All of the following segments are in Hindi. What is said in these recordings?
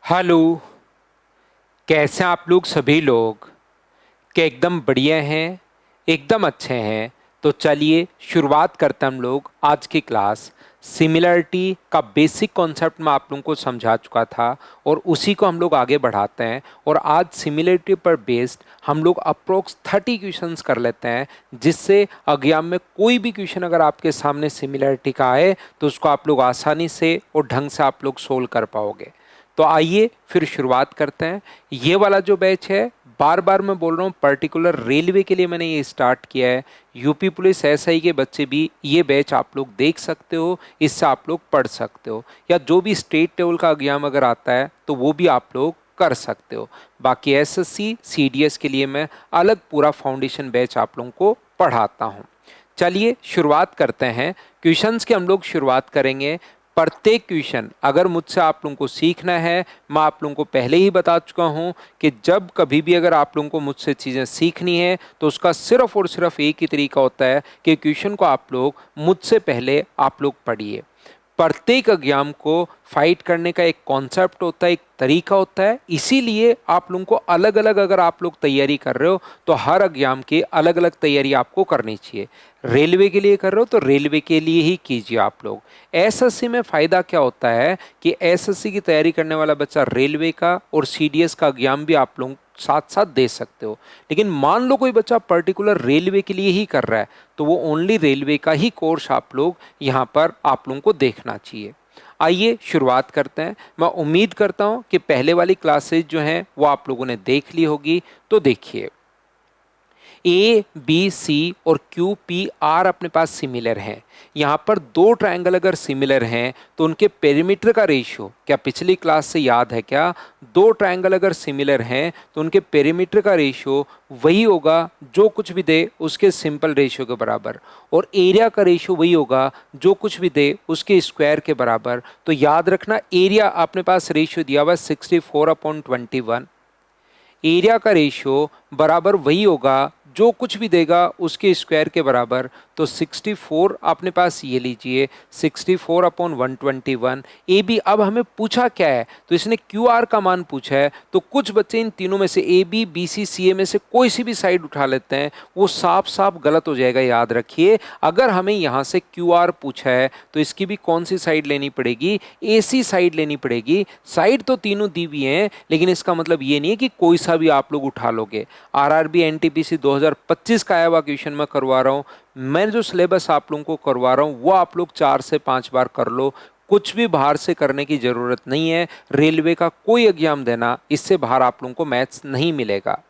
हेलो। कैसे हैं आप लोग सभी लोग? क्या एकदम बढ़िया हैं? एकदम अच्छे हैं। तो चलिए शुरुआत करते हैं हम लोग आज की क्लास। सिमिलरिटी का बेसिक कॉन्सेप्ट मैं आप लोगों को समझा चुका था और उसी को हम लोग आगे बढ़ाते हैं। और आज सिमिलरिटी पर बेस्ड हम लोग अप्रोक्स 30 क्वेश्चंस कर लेते हैं, जिससे एग्जाम में कोई भी क्वेश्चन अगर आपके सामने सिमिलरिटी का आए तो उसको आप लोग आसानी से और ढंग से आप लोग सोल्व कर पाओगे। तो आइए फिर शुरुआत करते हैं। ये वाला जो बैच है, बार बार मैं बोल रहा हूँ, पर्टिकुलर रेलवे के लिए मैंने ये स्टार्ट किया है। यूपी पुलिस एसआई के बच्चे भी ये बैच आप लोग देख सकते हो, इससे आप लोग पढ़ सकते हो, या जो भी स्टेट लेवल का एग्जाम अगर आता है तो वो भी आप लोग कर सकते हो। बाकी एसएससी सीडीएस के लिए मैं अलग पूरा फाउंडेशन बैच आप लोगों को पढ़ाता हूँ। चलिए शुरुआत करते हैं। क्वेश्चंस की हम लोग शुरुआत करेंगे। प्रत्येक क्वेश्चन अगर मुझसे आप लोगों को सीखना है, मैं आप लोगों को पहले ही बता चुका हूं कि जब कभी भी अगर आप लोगों को मुझसे चीज़ें सीखनी है तो उसका सिर्फ और सिर्फ एक ही तरीका होता है कि क्वेश्चन को आप लोग मुझसे पहले आप लोग पढ़िए। प्रत्येक एग्जाम को फाइट करने का एक कॉन्सेप्ट होता है, एक तरीका होता है, इसीलिए आप लोगों को अलग अलग अगर आप लोग तैयारी कर रहे हो तो हर एग्जाम की अलग अलग तैयारी आपको करनी चाहिए। रेलवे के लिए कर रहे हो तो रेलवे के लिए ही कीजिए आप लोग। एसएससी में फ़ायदा क्या होता है कि एसएससी की तैयारी करने वाला बच्चा रेलवे का और सीडीएस का एग्जाम भी आप लोग साथ साथ दे सकते हो। लेकिन मान लो कोई बच्चा पर्टिकुलर रेलवे के लिए ही कर रहा है तो वो ओनली रेलवे का ही कोर्स आप लोग यहाँ पर आप लोगों को देखना चाहिए। आइए शुरुआत करते हैं। मैं उम्मीद करता हूँ कि पहले वाली क्लासेज जो हैं वो आप लोगों ने देख ली होगी। तो देखिए, ए बी सी और क्यू पी आर अपने पास सिमिलर हैं। यहाँ पर दो ट्रायंगल अगर सिमिलर हैं तो उनके पेरीमीटर का रेशियो क्या पिछली क्लास से याद है क्या? दो ट्रायंगल अगर सिमिलर हैं तो उनके पेरीमीटर का रेशियो वही होगा जो कुछ भी दे उसके सिंपल रेशियो के बराबर, और एरिया का रेशियो वही होगा जो कुछ भी दे उसके स्क्वायर के बराबर। तो याद रखना, एरिया अपने पास रेशियो दिया हुआ है 64/21। एरिया का रेशियो बराबर वही होगा जो कुछ भी देगा उसके स्क्वायर के बराबर। तो 64 अपने पास ये लीजिए, 64/121। ए बी, अब हमें पूछा क्या है? तो इसने क्यू आर का मान पूछा है। तो कुछ बच्चे इन तीनों में से ए बी बी सी सी ए में से कोई सी भी साइड उठा लेते हैं, वो साफ साफ गलत हो जाएगा। याद रखिए, अगर हमें यहाँ से क्यू आर पूछा है तो इसकी भी कौन सी साइड लेनी पड़ेगी? ए सी साइड लेनी पड़ेगी। साइड तो तीनों दी हुई हैं, लेकिन इसका मतलब ये नहीं है कि कोई सा भी आप लोग उठा लोगे। आरआरबी एनटीपीसी 2025 का आया हुआ क्वेश्चन मैं करवा रहा हूँ। मैं जो सिलेबस आप लोगों को करवा रहा हूँ वो आप लोग 4 से 5 बार कर लो। कुछ भी बाहर से करने की जरूरत नहीं है। रेलवे का कोई एग्जाम देना, इससे बाहर आप लोगों को मैथ्स नहीं मिलेगा।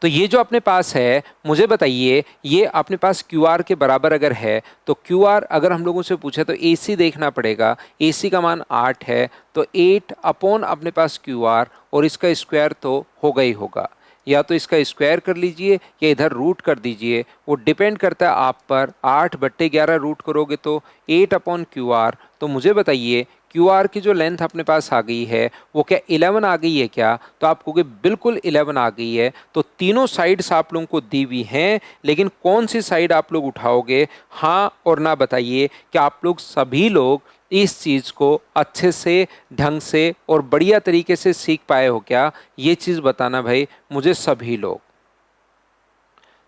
तो ये जो अपने पास है, मुझे बताइए, ये अपने पास क्यू आर के बराबर अगर है तो क्यू आर अगर हम लोगों से पूछे तो ए सी देखना पड़ेगा। ए सी का मान 8 है तो 8 अपॉन अपने पास क्यू आर, और इसका स्क्वायर तो होगा ही होगा। या तो इसका स्क्वायर कर लीजिए या इधर रूट कर दीजिए, वो डिपेंड करता है आप पर। 8/11 रूट करोगे तो 8/क्यू आर। तो मुझे बताइए, क्यू आर की जो लेंथ अपने पास आ गई है वो क्या 11 आ गई है क्या? तो आप कहोगे बिल्कुल 11 आ गई है। तो तीनों साइड्स आप लोगों को दी हुई हैं, लेकिन कौन सी साइड आप लोग उठाओगे? हाँ और ना बताइए कि आप लोग सभी लोग इस चीज़ को अच्छे से, ढंग से और बढ़िया तरीके से सीख पाए हो क्या? ये चीज़ बताना भाई मुझे, सभी लोग।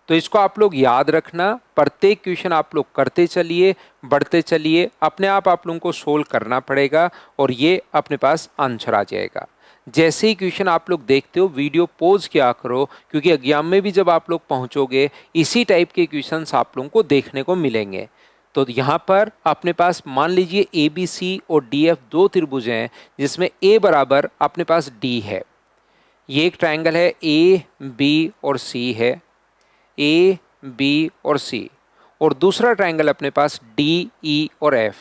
तो इसको आप लोग याद रखना। प्रत्येक क्वेश्चन आप लोग करते चलिए, बढ़ते चलिए, अपने आप लोगों को सोल्व करना पड़ेगा और ये अपने पास आंसर आ जाएगा। जैसे ही क्वेश्चन आप लोग देखते हो वीडियो पॉज किया करो, क्योंकि एग्जाम में भी जब आप लोग पहुंचोगे इसी टाइप के क्वेश्चंस आप लोगों को देखने को मिलेंगे। तो यहाँ पर अपने पास मान लीजिए ए बी सी और डी एफ दो त्रिभुज हैं, जिसमें ए बराबर अपने पास डी है। ये एक ट्रायंगल है, ए बी और सी है, ए बी और सी। और दूसरा ट्रायंगल अपने पास डी ई और एफ।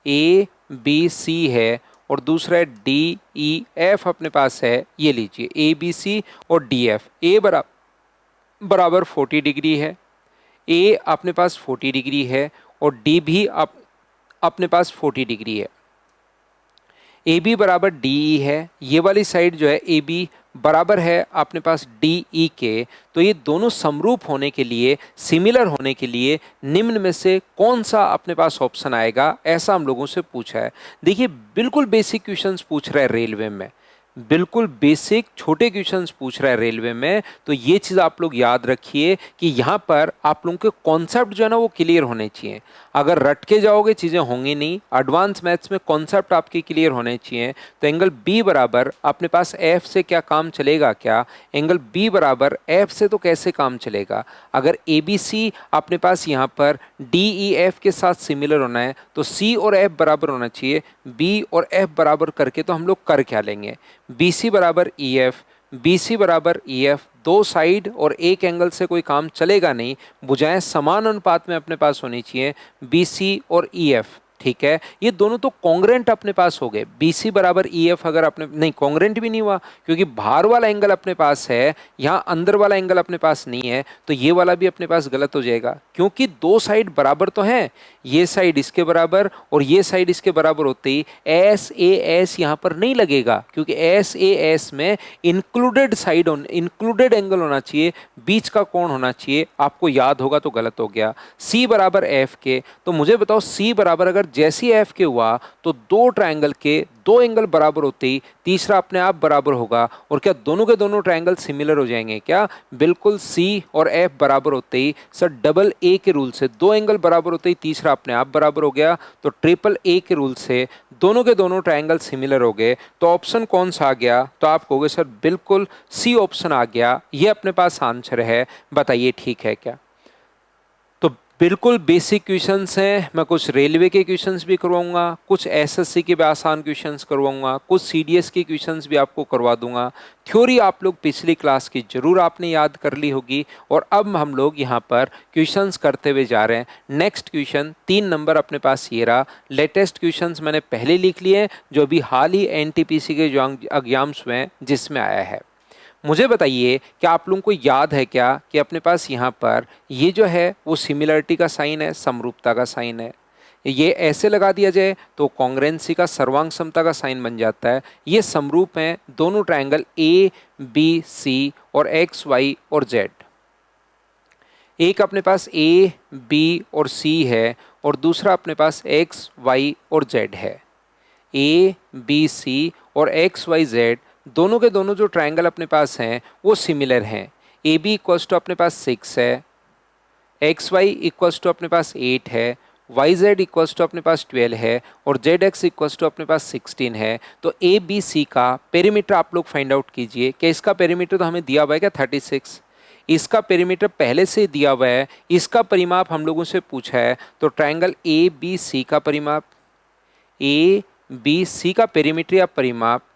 ए बी सी है और दूसरा है डी ई एफ अपने पास है। ये लीजिए ए बी सी और डी एफ। ए बराबर 40 डिग्री है, ए अपने पास 40 डिग्री है और डी भी अपने पास 40 डिग्री है। ए बी बराबर डी ई है, ये वाली साइड जो है ए बी बराबर है अपने पास डी ई के। तो ये दोनों समरूप होने के लिए, सिमिलर होने के लिए निम्न में से कौन सा अपने पास ऑप्शन आएगा, ऐसा हम लोगों से पूछा है। देखिए बिल्कुल बेसिक क्वेश्चंस पूछ रहा है रेलवे में, बिल्कुल बेसिक छोटे क्वेश्चंस पूछ रहा है रेलवे में। तो ये चीज़ आप लोग याद रखिए कि यहाँ पर आप लोगों के कॉन्सेप्ट जो है ना वो क्लियर होने चाहिए। अगर रट के जाओगे चीज़ें होंगी नहीं, एडवांस मैथ्स में कॉन्सेप्ट आपके क्लियर होने चाहिए। तो एंगल बी बराबर अपने पास एफ से क्या काम चलेगा, क्या एंगल बी बराबर एफ से तो कैसे काम चलेगा। अगर ए बी सी अपने पास यहाँ पर डी ई एफ के साथ सिमिलर होना है तो सी और एफ बराबर होना चाहिए। बी और एफ बराबर करके तो हम लोग कर क्या लेंगे, बी सी बराबर ई एफ, बी सी बराबर ई एफ। दो साइड और एक एंगल से कोई काम चलेगा नहीं, भुजाएं समान अनुपात में अपने पास होनी चाहिए, बी सी और ई एफ। ठीक है, ये दोनों तो कॉन्ग्रेंट अपने पास हो गए। बी सी बराबर ई एफ अगर अपने नहीं, कॉन्ग्रेंट भी नहीं हुआ क्योंकि बाहर वाला एंगल अपने पास है, यहाँ अंदर वाला एंगल अपने पास नहीं है, तो ये वाला भी अपने पास गलत हो जाएगा क्योंकि दो साइड बराबर तो हैं। ये साइड इसके बराबर और ये साइड इसके बराबर होते ही एस ए एस यहाँ पर नहीं लगेगा क्योंकि एस ए एस में इंक्लूडेड साइड इंक्लूडेड एंगल होना चाहिए, बीच का कोण होना चाहिए। आपको याद होगा तो गलत हो गया। सी बराबर एफ के, तो मुझे बताओ सी बराबर अगर जैसी एफ के हुआ तो दो ट्रायंगल के दो एंगल बराबर होते ही तीसरा अपने आप बराबर होगा। और क्या दोनों के दोनों ट्रायंगल सिमिलर हो जाएंगे क्या, बिल्कुल सी और एफ बराबर होते ही सर डबल ए के रूल से दो एंगल बराबर होते ही तीसरा अपने आप बराबर हो गया। तो ट्रिपल ए के रूल से दोनों के दोनों ट्रायंगल सिमिलर हो गए। तो ऑप्शन कौन सा आ गया, तो आप कहोगे सर बिल्कुल सी ऑप्शन आ गया, ये अपने पास आंसर है। बताइए ठीक है क्या। तो बिल्कुल बेसिक क्वेश्चंस हैं। मैं कुछ रेलवे के क्वेश्चंस भी करवाऊंगा, कुछ एसएससी के भी आसान क्वेश्चंस करवाऊंगा, कुछ सीडीएस के क्वेश्चंस भी आपको करवा दूंगा। थ्योरी आप लोग पिछली क्लास की जरूर आपने याद कर ली होगी। और अब हम लोग यहाँ पर क्वेश्चंस करते हुए जा रहे हैं। नेक्स्ट क्वेश्चन 3 नंबर अपने पास ये रहा। लेटेस्ट क्वेश्चंस मैंने पहले लिख लिए हैं जो अभी हाल ही एनटीपीसी के जो एग्जाम्स हुए हैं जिसमें आया है। मुझे बताइए क्या आप लोगों को याद है क्या कि अपने पास यहाँ पर ये जो है वो सिमिलरिटी का साइन है, समरूपता का साइन है। ये ऐसे लगा दिया जाए तो कॉन्ग्रेंसी का, सर्वांग समता का साइन बन जाता है। ये समरूप हैं दोनों ट्रायंगल ए बी सी और एक्स वाई और जेड। एक अपने पास ए बी और सी है और दूसरा अपने पास एक्स वाई और जेड है। ए बी सी और एक्स वाई जेड दोनों के दोनों जो ट्रायंगल अपने पास हैं वो सिमिलर हैं। ए बी इक्वल्स टू अपने पास 6 है, एक्स वाई इक्वल्स टू अपने पास 8 है, वाई जेड इक्वल्स टू अपने पास 12 है और जेड एक्स इक्वल्स टू अपने पास 16 है। तो ए बी सी का पेरीमीटर आप लोग फाइंड आउट कीजिए। क्या इसका पेरीमीटर तो हमें दिया हुआ है क्या 36, इसका पेरीमीटर पहले से दिया हुआ है, इसका परिमाप हम लोगों से पूछा है। तो ट्रायंगल ए बी सी का परिमाप, ए बी सी का पेरीमीटर या परिमाप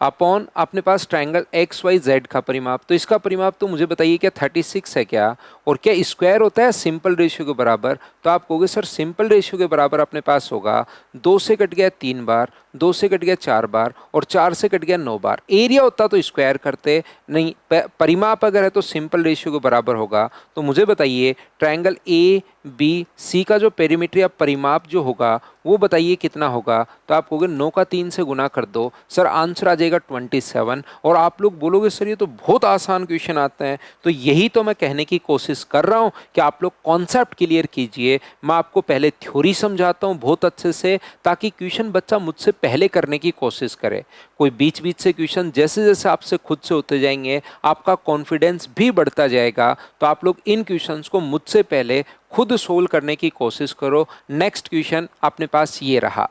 अपॉन अपने पास ट्रायंगल एक्स वाई जेड का परिमाप। तो इसका परिमाप तो मुझे बताइए क्या 36 है क्या, और क्या स्क्वायर होता है सिंपल रेशियो के बराबर। तो आप कहोगे सर सिंपल रेशियो के बराबर अपने पास होगा 2 से कट गया 3 बार, 2 से कट गया 4 बार और 4 से कट गया 9 बार। एरिया होता तो स्क्वायर करते, नहीं परिमाप अगर है तो सिंपल रेशियो के बराबर होगा। तो मुझे बताइए ट्रायंगल ए बी सी का जो पेरीमीटर या परिमाप जो होगा वो बताइए कितना होगा। तो आप कहोगे 9 का 3 से गुना कर दो, सर आंसर आ जाएगा 27। और आप लोग बोलोगे सर ये तो बहुत आसान क्वेश्चन आते हैं। तो यही तो मैं कहने की कोशिश कर रहा हूँ कि आप लोग कॉन्सेप्ट क्लियर कीजिए। मैं आपको पहले थ्योरी समझाता हूँ बहुत अच्छे से ताकि क्वेश्चन बच्चा मुझसे पहले करने की कोशिश करे। कोई बीच बीच से क्वेश्चन जैसे जैसे आपसे खुद से होते जाएंगे आपका कॉन्फिडेंस भी बढ़ता जाएगा। तो आप लोग इन क्वेश्चंस को मुझसे पहले खुद सोल्व करने की कोशिश करो। नेक्स्ट क्वेश्चन अपने पास ये रहा।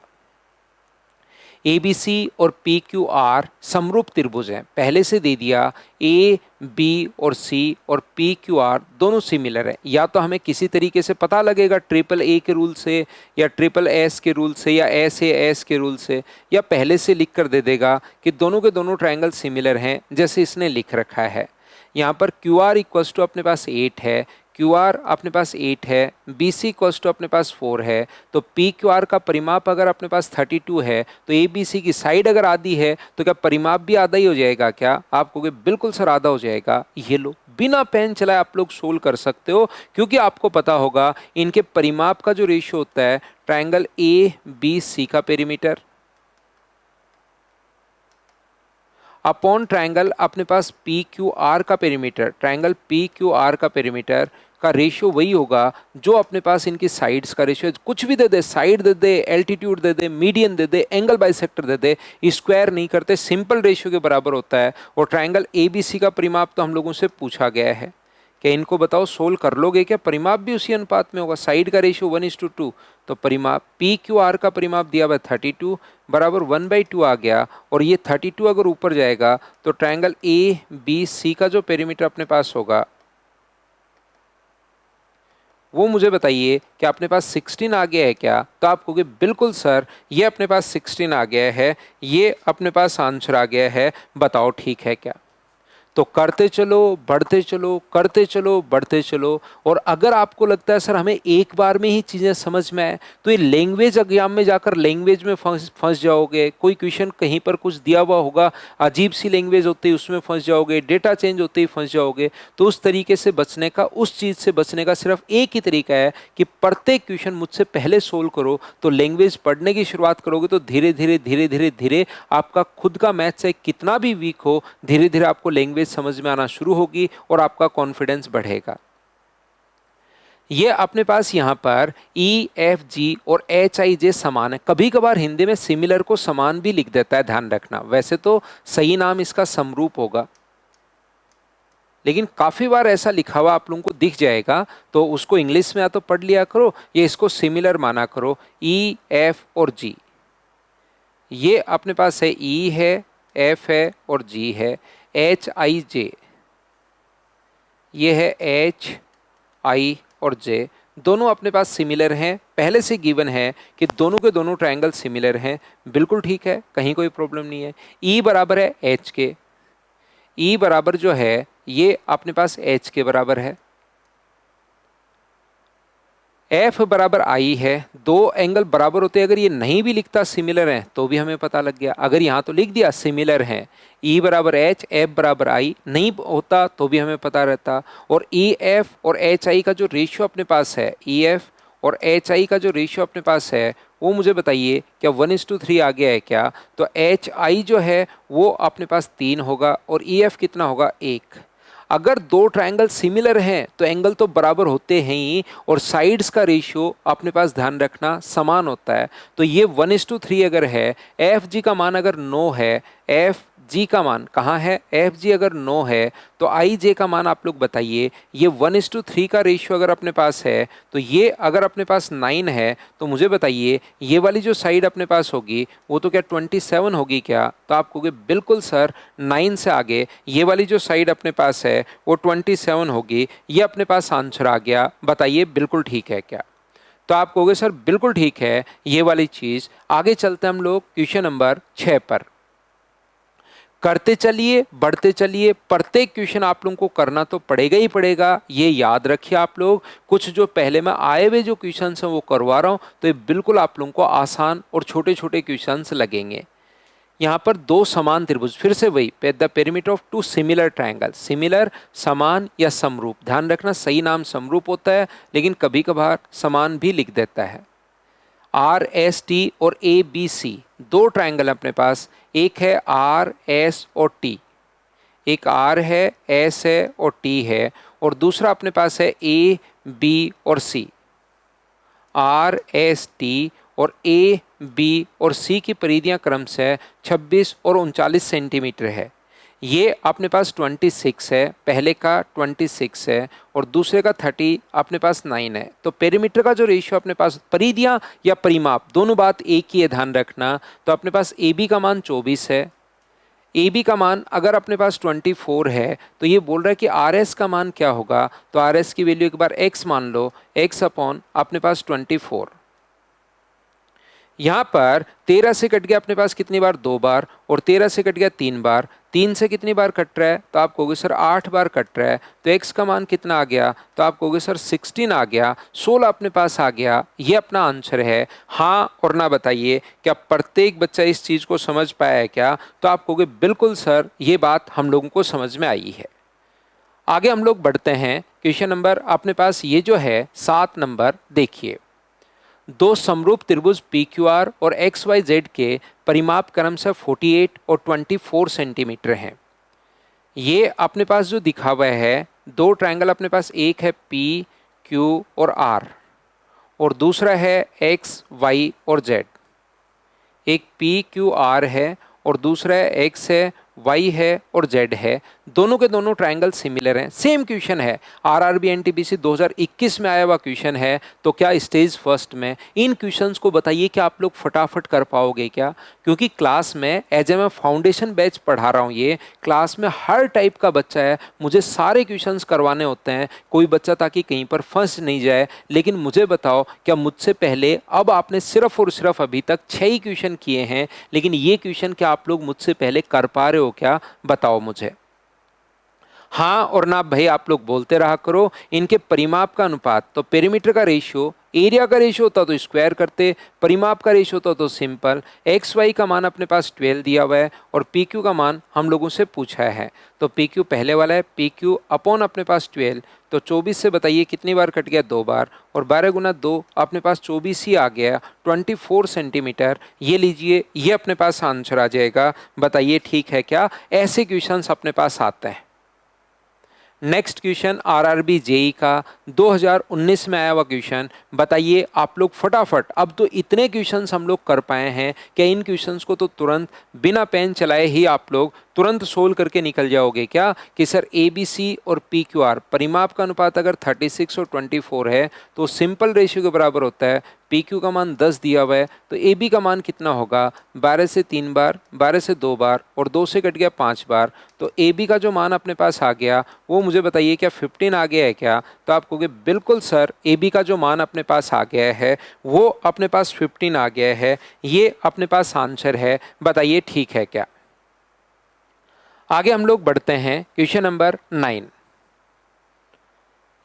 ए बी सी और पी क्यू आर समरूप त्रिभुज हैं, पहले से दे दिया ए बी और सी और पी क्यू आर दोनों सिमिलर है। या तो हमें किसी तरीके से पता लगेगा ट्रिपल ए के रूल से या ट्रिपल एस के रूल से या एस ए एस के रूल से, या पहले से लिख कर दे देगा कि दोनों के दोनों ट्रायंगल सिमिलर हैं जैसे इसने लिख रखा है। यहाँ पर क्यू आर इक्वल्स टू अपने पास 8 है, क्यू आर अपने पास 8 है, बी सी इक्वल्स टू अपने पास 4 है। तो पी क्यू आर का परिमाप अगर अपने पास 32 है तो ए बी सी की साइड अगर आधी है तो क्या परिमाप भी आधा ही हो जाएगा क्या। आप कहोगे बिल्कुल सर आधा हो जाएगा। ये लो बिना पेन चलाए आप लोग सोल्व कर सकते हो, क्योंकि आपको पता होगा इनके परिमाप का जो रेशियो होता है ट्रायंगल ए बी सी का पेरीमीटर अपॉन ट्रायंगल अपने पास पी क्यू आर का perimeter, triangle P Q R का पेरीमीटर का रेशियो वही होगा जो अपने पास इनकी साइड्स का रेशियो, कुछ भी दे दे, साइड दे दे, एल्टीट्यूड दे दे, मीडियन दे दे, एंगल बाइसेक्टर दे दे, स्क्वायर नहीं करते, सिंपल रेशियो के बराबर होता है। और ट्रायंगल एबीसी का परिमाप तो हम लोगों से पूछा गया है, क्या इनको बताओ सोल्व कर लोगे क्या? परिमाप भी उसी अनुपात में होगा, साइड का रेशियो 1:2, तो परिमाप पी क्यू आर का परिमाप दिया हुआ 32 बराबर 1/2 आ गया। और ये 32 अगर ऊपर जाएगा तो ट्रायंगल ए बी सी का जो पेरीमीटर अपने पास होगा वो मुझे बताइए कि अपने पास 16 आ गया है क्या? तो आप कहोगे बिल्कुल सर ये अपने पास 16 आ गया है, ये अपने पास आंसर आ गया है, बताओ ठीक है क्या? तो करते चलो बढ़ते चलो, करते चलो बढ़ते चलो। और अगर आपको लगता है सर हमें एक बार में ही चीज़ें समझ में आए, तो ये लैंग्वेज एग्जाम में जाकर लैंग्वेज में फंस जाओगे। कोई क्वेश्चन कहीं पर कुछ दिया हुआ होगा, अजीब सी लैंग्वेज होती है उसमें फंस जाओगे, डेटा चेंज होते ही फंस जाओगे। तो उस तरीके से बचने का, उस चीज़ से बचने का सिर्फ एक ही तरीका है कि प्रत्येक क्वेश्चन मुझसे पहले सोल्व करो। तो लैंग्वेज पढ़ने की शुरुआत करोगे तो धीरे धीरे धीरे धीरे धीरे आपका खुद का मैथ से कितना भी वीक हो, धीरे धीरे आपको लैंग्वेज समझ में आना शुरू होगी और आपका कॉन्फिडेंस बढ़ेगा। ये अपने पास यहाँ पर ई एफ जी और एच आई जे समान है। कभी कभार हिंदी में सिमिलर को समान भी लिख देता है, ध्यान रखना। वैसे तो सही नाम इसका समरूप होगा, लेकिन काफी बार ऐसा लिखा हुआ आप लोगों को दिख जाएगा, तो उसको इंग्लिश में या तो पढ़ लिया करो, ये इसको सिमिलर माना करो। ई एफ और जी, ये अपने पास है, ई है, एफ है और जी है। एच आई जे, ये है एच आई और जे, दोनों अपने पास सिमिलर हैं, पहले से गिवन है कि दोनों के दोनों ट्रायंगल सिमिलर हैं, बिल्कुल ठीक है, कहीं कोई प्रॉब्लम नहीं है। ई बराबर है एच के, ई बराबर जो है ये अपने पास एच के बराबर है। एफ बराबर आई है, दो एंगल बराबर होते हैं, अगर ये नहीं भी लिखता सिमिलर है तो भी हमें पता लग गया। अगर यहाँ तो लिख दिया सिमिलर है, ई बराबर एच, एफ बराबर आई, नहीं होता तो भी हमें पता रहता। और ई एफ और एच आई का जो रेशियो अपने पास है, ई एफ और एच आई का जो रेशियो अपने पास है वो मुझे बताइए क्या 1:3 आ गया है क्या? तो एच आई जो है वो अपने पास 3 होगा और ई एफ कितना होगा? 1। अगर दो ट्रायंगल सिमिलर हैं तो एंगल तो बराबर होते हैं ही, और साइड्स का रेशियो अपने पास ध्यान रखना समान होता है। तो ये 1:3 अगर है, एफ जी का मान अगर 9 है, एफ जी का मान कहाँ है? एफ जी अगर 9 है तो आई जे का मान आप लोग बताइए। ये 1:3 का रेशियो अगर अपने पास है तो ये अगर अपने पास 9 है तो मुझे बताइए ये वाली जो साइड अपने पास होगी वो तो क्या 27 होगी क्या? तो आप कहोगे बिल्कुल सर 9 से आगे ये वाली जो साइड अपने पास है वो 27 होगी, ये अपने पास आंसर आ गया, बताइए बिल्कुल ठीक है क्या? तो आप कहोगे सर बिल्कुल ठीक है ये वाली चीज़। आगे चलते हैं हम लोग क्वेश्चन नंबर 6 पर। करते चलिए बढ़ते चलिए, प्रत्येक क्वेश्चन आप लोगों को करना तो पड़ेगा ही पड़ेगा, ये याद रखिए आप लोग। कुछ जो पहले मैं आए हुए जो क्वेश्चंस हैं वो करवा रहा हूँ, तो ये बिल्कुल आप लोगों को आसान और छोटे छोटे क्वेश्चंस लगेंगे। यहाँ पर दो समान त्रिभुज, फिर से वही, the perimeter of two similar triangle, similar समान या समरूप, ध्यान रखना सही नाम समरूप होता है लेकिन कभी कभार समान भी लिख देता है। आर एस टी और ए बी सी दो ट्रायंगल अपने पास, एक है आर एस और टी, एक आर है, एस है और टी है, और दूसरा अपने पास है ए बी और सी। आर एस टी और ए बी और सी की परिधियां क्रमशः 26 और 39 सेंटीमीटर है। ये अपने पास 26 है, पहले का 26 है और दूसरे का 30 अपने पास 9 है। तो पेरीमीटर का जो रेशियो अपने पास, परिधियां या परिमाप दोनों बात एक ही है, ध्यान रखना। तो अपने पास ए बी का मान 24 है, ए बी का मान अगर अपने पास 24 है तो ये बोल रहा है कि आर एस का मान क्या होगा? तो आर एस की वैल्यू एक बार x मान लो, x अपॉन अपने पास 24। यहाँ पर 13 से कट गया अपने पास कितनी बार? 2 बार, और 13 से कट गया 3 बार। 3 से कितनी बार कट रहा है? तो आप कहोगे सर 8 बार कट रहा है। तो x का मान कितना आ गया? तो आप कहोगे सर 16 आ गया, 16 अपने पास आ गया। ये अपना आंसर है। हाँ और ना बताइए, क्या प्रत्येक बच्चा इस चीज़ को समझ पाया है क्या? तो आप कहोगे बिल्कुल सर ये बात हम लोगों को समझ में आई है। आगे हम लोग बढ़ते हैं। क्वेश्चन नंबर अपने पास ये जो है 7 नंबर देखिए। दो समरूप त्रिभुज पी क्यू आर और एक्स वाई जेड के परिमाप क्रमशः 48 और 24 सेंटीमीटर हैं। ये अपने पास जो दिखा हुआ है, दो ट्रायंगल अपने पास, एक है पी क्यू और आर और दूसरा है एक्स वाई और जेड। एक पी क्यू आर है और दूसरा है एक्स है, वाई है और जेड है। दोनों के दोनों ट्रायंगल सिमिलर हैं। सेम क्वेश्चन है, आरआरबी एनटीपीसी 2021 में आया हुआ क्वेश्चन है। तो क्या स्टेज फर्स्ट में इन क्वेश्चंस को बताइए कि आप लोग फटाफट कर पाओगे क्या? क्योंकि क्लास में एज ए मैं फाउंडेशन बैच पढ़ा रहा हूँ, ये क्लास में हर टाइप का बच्चा है, मुझे सारे क्वेश्चंस करवाने होते हैं, कोई बच्चा ताकि कहीं पर फंस नहीं जाए। लेकिन मुझे बताओ, क्या मुझसे पहले अब आपने सिर्फ और सिर्फ अभी तक 6 ही क्वेश्चन किए हैं, लेकिन ये क्वेश्चन क्या आप लोग मुझसे पहले कर पा रहे हो क्या? बताओ मुझे। हाँ और ना भाई आप लोग बोलते रहा करो। इनके परिमाप का अनुपात, तो पेरीमीटर का रेशियो, एरिया का रेशियो होता तो स्क्वायर करते, परिमाप का रेशियो होता तो सिंपल। एक्स वाई का मान अपने पास 12 दिया हुआ है और पी क्यू का मान हम लोगों से पूछा है। तो पी क्यू पहले वाला है, पी क्यू अपॉन अपने पास 12, तो 24 से बताइए कितनी बार कट गया? 2 बार, और 12 गुना 2 अपने पास 24 ही आ गया, 24 सेंटीमीटर। ये लीजिए, ये अपने पास आंसर आ जाएगा। बताइए ठीक है क्या? ऐसे क्वेश्चंस अपने पास आते हैं। नेक्स्ट क्वेश्चन आरआरबी जेई का 2019 में आया हुआ क्वेश्चन। बताइए आप लोग फटाफट। अब तो इतने क्वेश्चंस हम लोग कर पाए हैं कि इन क्वेश्चंस को तो तुरंत बिना पेन चलाए ही आप लोग तुरंत सोल्व करके निकल जाओगे क्या? कि सर ए बी सी और पी क्यू आर परिमाप का अनुपात अगर 36 और 24 है तो सिंपल रेशियो के बराबर होता है। पी क्यू का मान 10 दिया हुआ है, तो ए बी का मान कितना होगा? 12 से 3 बार, 12 से 2 बार और 2 से कट गया 5 बार। तो ए बी का जो मान अपने पास आ गया वो मुझे बताइए क्या 15 आ गया है क्या? तो आप कहोगे बिल्कुल सर, ए बी का जो मान अपने पास आ गया है वो अपने पास 15 आ गया है। ये अपने पास आंसर है। बताइए ठीक है क्या? आगे हम लोग बढ़ते हैं। Question number 9।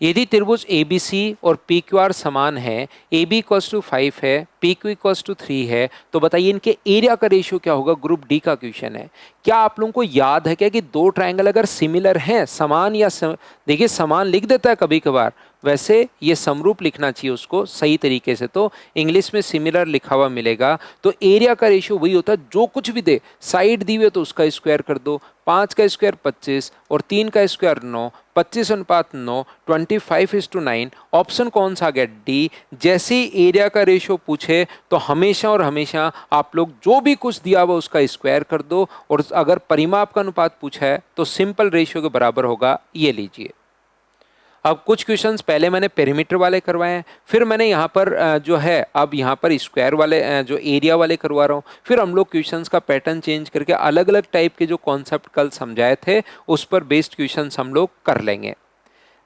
यदि त्रिभुज ABC और PQR समान है, AB इक्वल्स टू 5 है, PQ इक्वल्स टू 3 है, तो बताइए इनके एरिया का रेशियो क्या होगा? ग्रुप डी का क्वेश्चन है। क्या आप लोगों को याद है क्या कि दो ट्रायंगल अगर सिमिलर हैं, समान या देखिए समान लिख देता है कभी कभार, वैसे ये समरूप लिखना चाहिए उसको सही तरीके से। तो इंग्लिश में सिमिलर लिखा हुआ मिलेगा। तो एरिया का रेशियो वही होता है, जो कुछ भी दे, साइड दी हुई है तो उसका स्क्वायर कर दो। 5 का स्क्वायर 25 और 3 का स्क्वायर 9, 25:9, 25:9। ऑप्शन कौन सा आ गया? डी। जैसे ही एरिया का रेशियो पूछे तो हमेशा और हमेशा आप लोग जो भी कुछ दिया हुआ उसका स्क्वायर कर दो, और अगर परिमाप का अनुपात पूछा है तो सिंपल रेशियो के बराबर होगा। ये लीजिए। अब कुछ क्वेश्चंस पहले मैंने पेरीमीटर वाले करवाए हैं, फिर मैंने यहाँ पर जो है अब यहाँ पर स्क्वायर वाले जो एरिया वाले करवा रहा हूँ। फिर हम लोग क्वेश्चंस का पैटर्न चेंज करके अलग अलग टाइप के जो कॉन्सेप्ट कल समझाए थे उस पर बेस्ड क्वेश्चंस हम लोग कर लेंगे।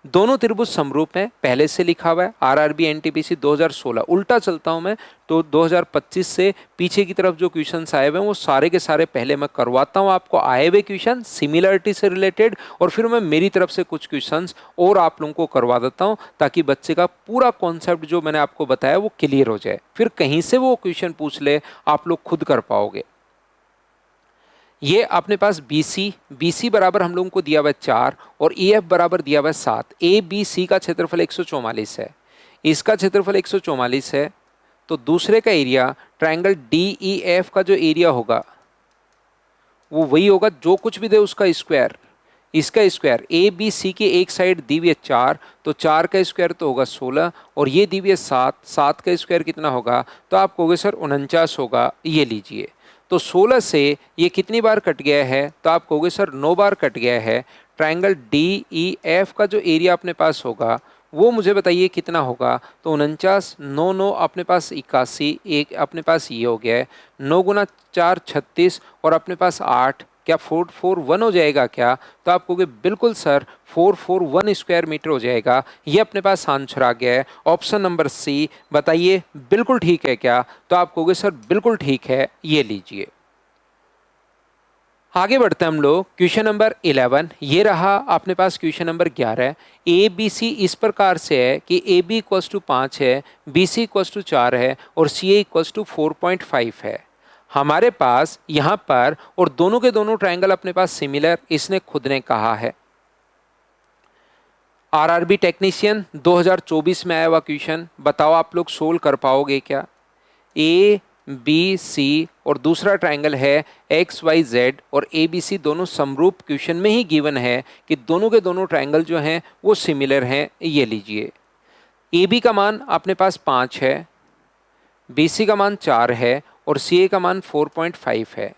दोनों त्रिभुज समरूप हैं, पहले से लिखा हुआ है। आरआरबी एनटीपीसी 2016, उल्टा चलता हूं मैं तो 2025 से पीछे की तरफ जो क्वेश्चंस आए हुए हैं वो सारे के सारे पहले मैं करवाता हूं आपको, आए हुए क्वेश्चन सिमिलरिटी से रिलेटेड, और फिर मैं मेरी तरफ से कुछ क्वेश्चंस और आप लोगों को करवा देता हूं ताकि बच्चे का पूरा कॉन्सेप्ट जो मैंने आपको बताया वो क्लियर हो जाए। फिर कहीं से वो क्वेश्चन पूछ ले आप लोग खुद कर पाओगे। ये अपने पास BC बराबर हम लोगों को दिया हुआ है 4 और EF बराबर दिया हुआ है 7। ABC का क्षेत्रफल 144 है, इसका क्षेत्रफल 144 है। तो दूसरे का एरिया ट्रायंगल DEF का जो एरिया होगा वो वही होगा, जो कुछ भी दे उसका स्क्वायर, इसका स्क्वायर। ABC की एक साइड दी हुई है 4, तो 4 का स्क्वायर तो होगा 16, और ये दी हुई है 7, 7 का स्क्वायर कितना होगा? तो आप कहोगे सर 49 होगा। ये लीजिए, तो 16 से ये कितनी बार कट गया है? तो आप कहोगे सर 9 बार कट गया है। ट्रायंगल DEF का जो एरिया अपने पास होगा वो मुझे बताइए कितना होगा? तो 49, 9 9 अपने पास 81, एक अपने पास ये हो गया है। 9 गुना 4 36 और अपने पास 8, क्या 441 हो जाएगा क्या? तो आप कहोगे बिल्कुल सर 441 स्क्वायर मीटर हो जाएगा। ये अपने पास आंसर आ गया है, ऑप्शन नंबर सी। बताइए बिल्कुल ठीक है क्या? तो आप कहोगे सर बिल्कुल ठीक है। ये लीजिए, आगे बढ़ते हैं हम लोग। क्वेश्चन नंबर 11, ये रहा अपने पास question number 11। A B C इस प्रकार से है कि ए बी इक्वल्स टू 5 है, बी सी इक्वल्स टू 4 है और सी ए इक्वल्स टू 4.5 है। हमारे पास यहाँ पर और दोनों के दोनों ट्रायंगल अपने पास सिमिलर, इसने खुद ने कहा है। आरआरबी टेक्नीशियन 2024 में आया हुआ क्वेश्चन, बताओ आप लोग सोल्व कर पाओगे क्या? ए बी सी और दूसरा ट्रायंगल है एक्स वाई जेड और ए बी सी, दोनों समरूप क्वेश्चन में ही गिवन है कि दोनों के दोनों ट्रायंगल जो हैं वो सिमिलर हैं। ये लीजिए, ए बी का मान अपने पास 5 है, बी सी का मान 4 है और सी ए का मान 4.5 है।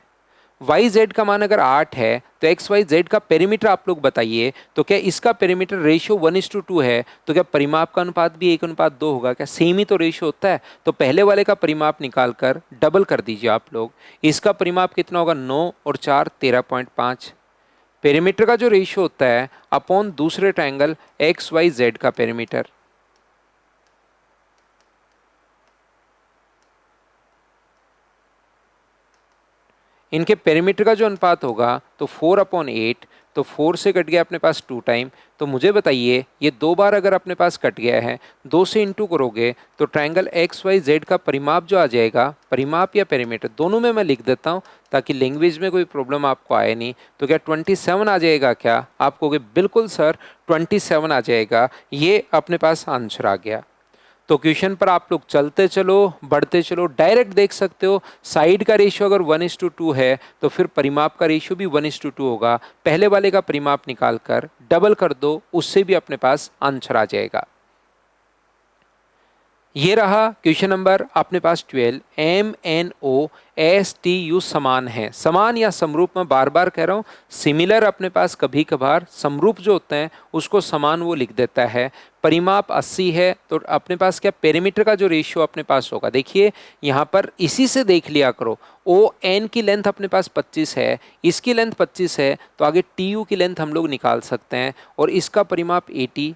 वाई जेड का मान अगर 8 है तो एक्स वाई जेड का पेरीमीटर आप लोग बताइए। तो क्या इसका पेरीमीटर रेशियो 1:2 है? तो क्या परिमाप का अनुपात भी 1:2 होगा क्या? सेम ही तो रेशियो होता है। तो पहले वाले का परिमाप निकाल कर डबल कर दीजिए आप लोग। इसका परिमाप कितना होगा? 9 और 4 13.5। पेरीमीटर का जो रेशियो होता है अपॉन दूसरे ट्रायंगल एक्स वाई जेड का पेरीमीटर। इनके पेरीमीटर का जो अनुपात होगा तो 4/8, तो 4 से कट गया अपने पास 2 टाइम। तो मुझे बताइए ये 2 बार अगर अपने पास कट गया है, 2 से इंटू करोगे तो ट्रायंगल एक्स वाई जेड का परिमाप जो आ जाएगा, परिमाप या पेरीमीटर दोनों में मैं लिख देता हूँ ताकि लैंग्वेज में कोई प्रॉब्लम आपको आए नहीं। तो क्या 27 आ जाएगा क्या? आप कहोगे बिल्कुल सर 27 आ जाएगा। ये अपने पास आंसर आ गया। तो क्वेश्चन पर आप लोग चलते चलो, बढ़ते चलो, डायरेक्ट देख सकते हो साइड का रेशियो अगर 1:2 है तो फिर परिमाप का रेशियो भी 1:2 होगा। पहले वाले का परिमाप निकाल कर डबल कर दो, उससे भी अपने पास आंसर आ जाएगा। ये रहा क्वेश्चन नंबर अपने पास 12। M N O S T U समान है। समान या समरूप, मैं बार बार कह रहा हूँ, सिमिलर अपने पास कभी कभार समरूप जो होते हैं उसको समान वो लिख देता है। परिमाप 80 है तो अपने पास क्या पेरीमीटर का जो रेशियो अपने पास होगा, देखिए यहाँ पर इसी से देख लिया करो। ओ एन की लेंथ अपने पास 25 है, इसकी लेंथ 25 है, तो आगे टी यू की लेंथ हम लोग निकाल सकते हैं और इसका परिमाप 80।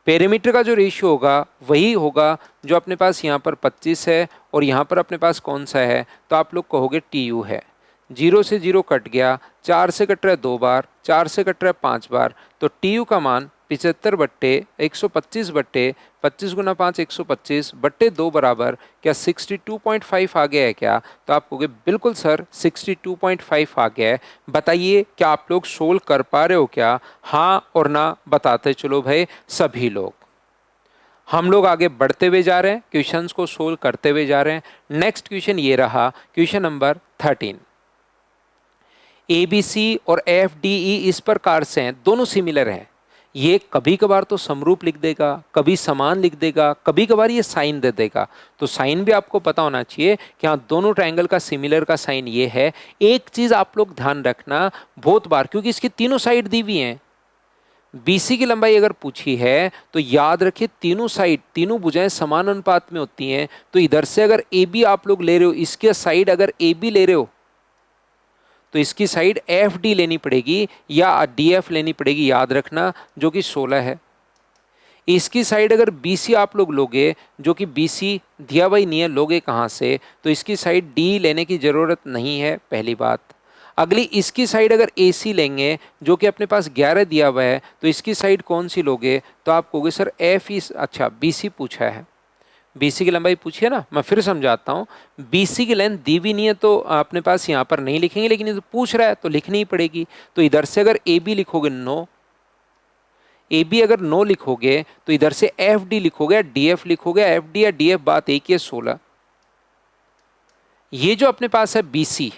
पेरीमीटर का जो रेशियो होगा वही होगा जो अपने पास यहाँ पर 25 है और यहाँ पर अपने पास कौन सा है, तो आप लोग कहोगे टी यू है। 0 से 0 कट गया, 4 से कट रहा है 2 बार, 4 से कट रहा है 5 बार, तो टी यू का मान 75/125 बट्टे 25 गुना 5 125/2 बराबर क्या 62.5 आ गया है क्या? तो आप कहोगे बिल्कुल सर 62.5 आ गया है। बताइए क्या आप लोग सोल्व कर पा रहे हो क्या? हाँ और ना बताते चलो भाई सभी लोग। हम लोग आगे बढ़ते हुए जा रहे हैं, क्वेश्चंस को सोल्व करते हुए जा रहे हैं। नेक्स्ट क्वेश्चन ये रहा, question number 13। A B C और एफ डी ई इस प्रकार से हैं, दोनों सिमिलर हैं। ये कभी कभार तो समरूप लिख देगा, कभी समान लिख देगा, कभी कभार ये साइन दे देगा। तो साइन भी आपको पता होना चाहिए कि हाँ दोनों ट्रायंगल का सिमिलर का साइन ये है। एक चीज आप लोग ध्यान रखना बहुत बार, क्योंकि इसकी तीनों साइड दी हुई हैं। बीसी की लंबाई अगर पूछी है तो याद रखिए तीनों साइड, तीनों भुजाएं समान अनुपात में होती हैं। तो इधर से अगर ए बी आप लोग ले रहे हो, इसके साइड अगर ए बी ले रहे हो तो इसकी साइड एफ डी लेनी पड़ेगी या डी एफ लेनी पड़ेगी, याद रखना, जो कि 16 है। इसकी साइड अगर BC आप लोग लोगे, जो कि BC दिया हुआ ही नहीं है, लोगे कहाँ से? तो इसकी साइड D लेने की ज़रूरत नहीं है, पहली बात। अगली इसकी साइड अगर AC लेंगे, जो कि अपने पास 11 दिया हुआ है, तो इसकी साइड कौन सी लोगे? तो आप कहोगे सर F ही, अच्छा BC पूछा है, BC की लंबाई पूछी है ना। मैं फिर समझाता हूँ, BC की लेंथ दी भी नहीं है तो अपने पास यहाँ पर नहीं लिखेंगे, लेकिन ये तो पूछ रहा है तो लिखनी ही पड़ेगी। तो इधर से अगर AB लिखोगे 9, ए बी अगर 9 लिखोगे तो इधर से एफ डी लिखोगे, डी एफ लिखोगे, एफ डी या डी एफ बात एक ही है 16। ये जो अपने पास है BC,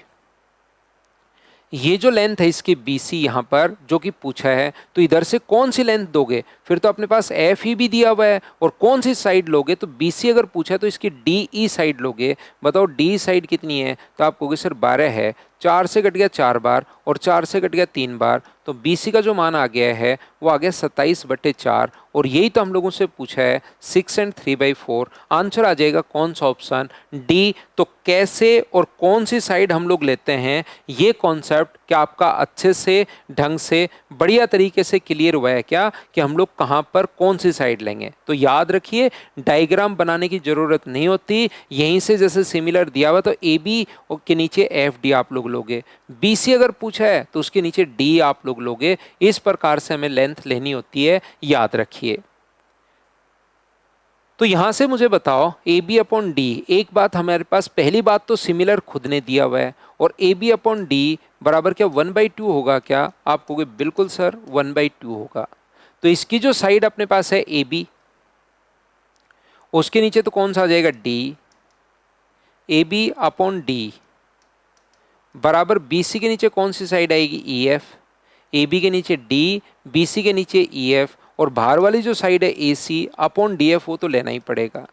ये जो लेंथ है इसकी BC यहाँ पर जो कि पूछा है, तो इधर से कौन सी लेंथ दोगे? फिर तो अपने पास F ही भी दिया हुआ है, और कौन सी साइड लोगे? तो BC अगर पूछा है तो इसकी DE साइड लोगे। बताओ DE साइड कितनी है? तो आप कहोगे सर 12 है। 4 से कट गया 4 बार और 4 से कट गया 3 बार, तो BC का जो मान आ गया है वो आ गया 27/4, और यही तो हम लोगों से पूछा है 6 and 3/4। आंसर आ जाएगा कौन सा? Option D. तो कैसे और कौन सी साइड हम लोग लेते हैं, ये कॉन्सेप्ट क्या आपका अच्छे से ढंग से बढ़िया तरीके से क्लियर हुआ है क्या, कि हम लोग कहाँ पर कौन सी साइड लेंगे? तो याद रखिए डायग्राम बनाने की जरूरत नहीं होती, यहीं से जैसे सिमिलर दिया हुआ तो ए बी के नीचे एफ डी आप लोग लोगे, BC अगर पूछा है तो उसके नीचे D आप लोग लोगे। इस प्रकार से हमें लेंथ लेनी होती है, याद रखिए। तो यहां से मुझे बताओ AB/D, एक बात हमारे पास, पहली बात तो सिमिलर खुद ने दिया हुआ है, और AB/D बराबर क्या 1/2 होगा क्या? आप कहोगे बिल्कुल सर 1/2 होगा। तो इसकी जो साइड अपने पास है ए बी, उसके नीचे तो कौन सा आ जाएगा D, A B upon D बराबर बी सी के नीचे कौन सी साइड आएगी ई एफ, ए बी के नीचे डी, बी सी के नीचे ई एफ, और बाहर वाली जो साइड है ए सी अपॉन डी एफ वो तो लेना ही पड़ेगा।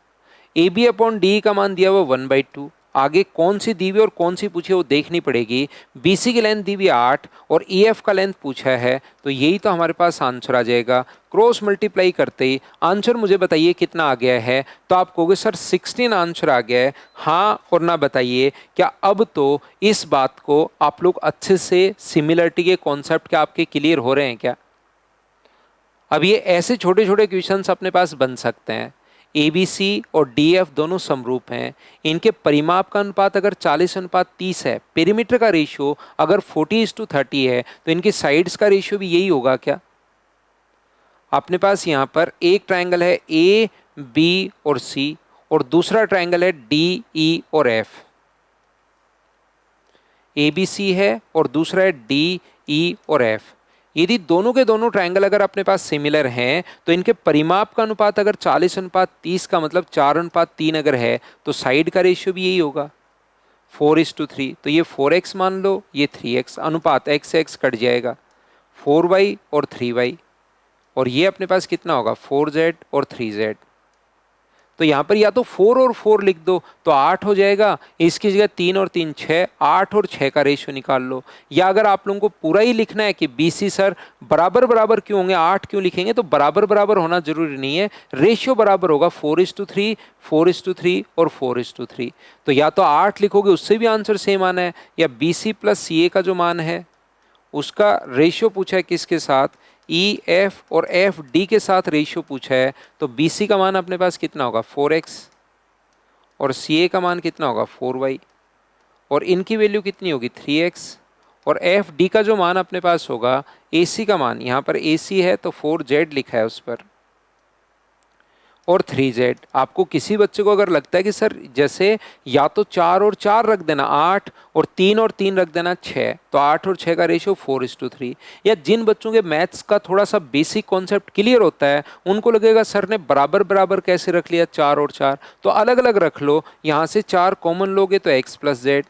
ए बी अपॉन डी का मान दिया हुआ 1/2, आगे कौन सी दी हुई और कौन सी पूछी वो देखनी पड़ेगी। बी सी की लेंथ दी हुई 8 और ई एफ का लेंथ पूछा है, तो यही तो हमारे पास आंसर आ जाएगा। क्रॉस मल्टीप्लाई करते ही आंसर मुझे बताइए कितना आ गया है, तो आप कहोगे सर 16 आंसर आ गया है। हाँ और ना बताइए, क्या अब तो इस बात को आप लोग अच्छे से सिमिलरिटी के कॉन्सेप्ट के आपके क्लियर हो रहे हैं क्या? अब ये ऐसे छोटे छोटे क्वेश्चंस अपने पास बन सकते हैं। ए बी सी और डी एफ दोनों समरूप हैं, इनके परिमाप का अनुपात अगर 40:30 है, पेरीमीटर का रेशियो अगर 40:30 है, तो इनकी साइड्स का रेशियो भी यही होगा क्या? अपने पास यहाँ पर एक ट्रायंगल है ए बी और सी और दूसरा ट्रायंगल है डी ई और एफ। ए बी सी है और दूसरा है डी ई और एफ। यदि दोनों के दोनों ट्रायंगल अगर अपने पास सिमिलर हैं, तो इनके परिमाप का अनुपात अगर 40:30 का मतलब 4:3 अगर है, तो साइड का रेशियो भी यही होगा 4:3। तो ये 4x मान लो, ये 3x, अनुपात x से x कट जाएगा, 4y और 3y, और ये अपने पास कितना होगा 4z और 3z। तो यहाँ पर या तो 4 और 4 लिख दो तो 8 हो जाएगा, इसकी जगह 3 और 3 6, 8 और 6 का रेशियो निकाल लो। या अगर आप लोगों को पूरा ही लिखना है कि बी सी सर बराबर बराबर क्यों होंगे, 8 क्यों लिखेंगे, तो बराबर बराबर होना जरूरी नहीं है, रेशियो बराबर होगा 4:3, 4:3 और 4:3। तो या तो 8 लिखोगे उससे भी आंसर सेम आना है, या बी सी प्लस सी ए का जो मान है उसका रेशियो पूछा है किसके साथ, ई एफ और एफ डी के साथ रेशियो पूछा है। तो बी सी का मान अपने पास कितना होगा 4x और सी ए का मान कितना होगा 4y, और इनकी वैल्यू कितनी होगी 3x, और एफ डी का जो मान अपने पास होगा, ए सी का मान, यहाँ पर ए सी है तो 4z लिखा है उस पर, और 3z। आपको किसी बच्चे को अगर लगता है कि सर जैसे या तो 4 और 4 रख देना 8 और 3 रख देना 6, तो 8 और 6 का रेशियो 4:3। या जिन बच्चों के मैथ्स का थोड़ा सा बेसिक कॉन्सेप्ट क्लियर होता है, उनको लगेगा सर ने बराबर बराबर कैसे रख लिया 4 और 4, तो अलग अलग रख लो। यहाँ से 4 कॉमन लोगे तो x प्लस जेड,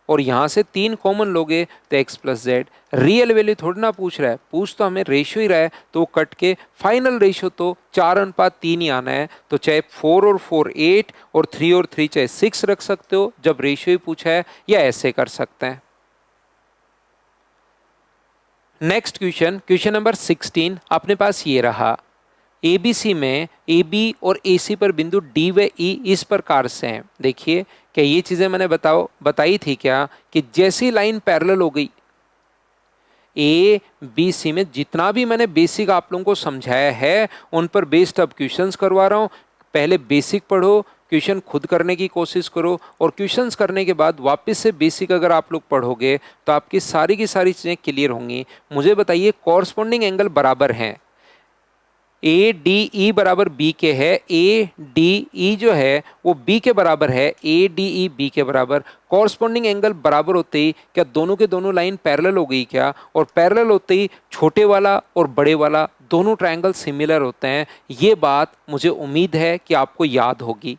और यहाँ से 3 कॉमन लोगे तो x plus Z. Real value थोड़ी ना पूछ रहा है, पूछ तो हमें रेशियो ही रहा है, तो वो कट के फाइनल रेशियो तो 4:3 ही आना है। तो चाहे 4 और 4 8 और 3 और 3 चाहे 6 रख सकते हो जब रेशियो ही पूछा है, या ऐसे कर सकते हैं। नेक्स्ट क्वेश्चन, क्वेश्चन नंबर 16 अपने पास ये रहा। ए बी सी में ए बी और ए सी पर बिंदु डी व ई इस प्रकार से हैं। देखिए क्या ये चीज़ें मैंने बताई थी क्या, कि जैसी लाइन पैरेलल हो गई ए बी सी में, जितना भी मैंने बेसिक आप लोगों को समझाया है उन पर बेस्ड अब क्वेश्चंस करवा रहा हूँ। पहले बेसिक पढ़ो, क्वेश्चन खुद करने की कोशिश करो, और क्वेश्चंस करने के बाद वापस से बेसिक अगर आप लोग पढ़ोगे तो आपकी सारी की सारी चीज़ें क्लियर होंगी। मुझे बताइए कॉरस्पॉन्डिंग एंगल बराबर हैं, ए डी ई बराबर बी के है, ए डी ई जो है वो बी के बराबर है, ए डी ई बी के बराबर। कॉरस्पॉन्डिंग एंगल बराबर होते ही क्या दोनों के दोनों लाइन पैरेलल हो गई क्या, और पैरेलल होते ही छोटे वाला और बड़े वाला दोनों ट्रायंगल सिमिलर होते हैं। ये बात मुझे उम्मीद है कि आपको याद होगी।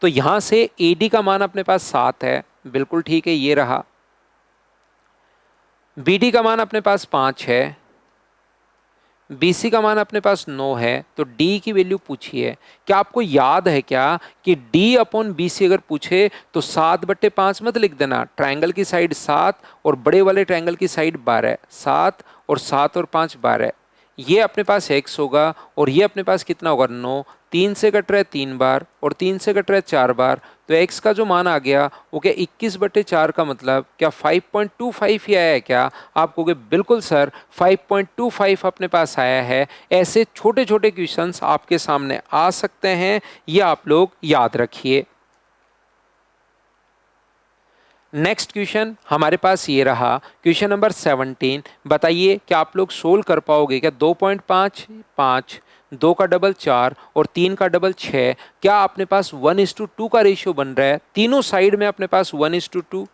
तो यहाँ से ए डी का मान अपने पास 7 है, बिल्कुल ठीक है, ये रहा। बी डी का मान अपने पास 5 है, बी सी का मान अपने पास 9 है, तो डी की वैल्यू पूछी है। क्या आपको याद है क्या कि डी अपॉन बी सी अगर पूछे तो 7/5 मत लिख देना, ट्रायंगल की साइड 7 और बड़े वाले ट्रायंगल की साइड 12, 7 और 7 और 5 12, ये अपने पास x होगा, और ये अपने पास कितना होगा 9, 3 से कट रहा है 3 बार और 3 से कट रहा है 4 बार, तो x का जो मान आ गया वो क्या 21/4 का मतलब क्या 5.25 ही आया है क्या? आप कहोगे बिल्कुल सर 5.25 अपने पास आया है। ऐसे छोटे छोटे क्वेश्चंस आपके सामने आ सकते हैं, ये आप लोग याद रखिए। नेक्स्ट क्वेश्चन हमारे पास ये रहा, क्वेश्चन नंबर 17। बताइए क्या आप लोग सोल्व कर पाओगे क्या? 2.5 5, 2 का डबल 4 और 3 का डबल 6, क्या अपने पास 1:2 का रेशियो बन रहा है? तीनों साइड में अपने पास 1:2,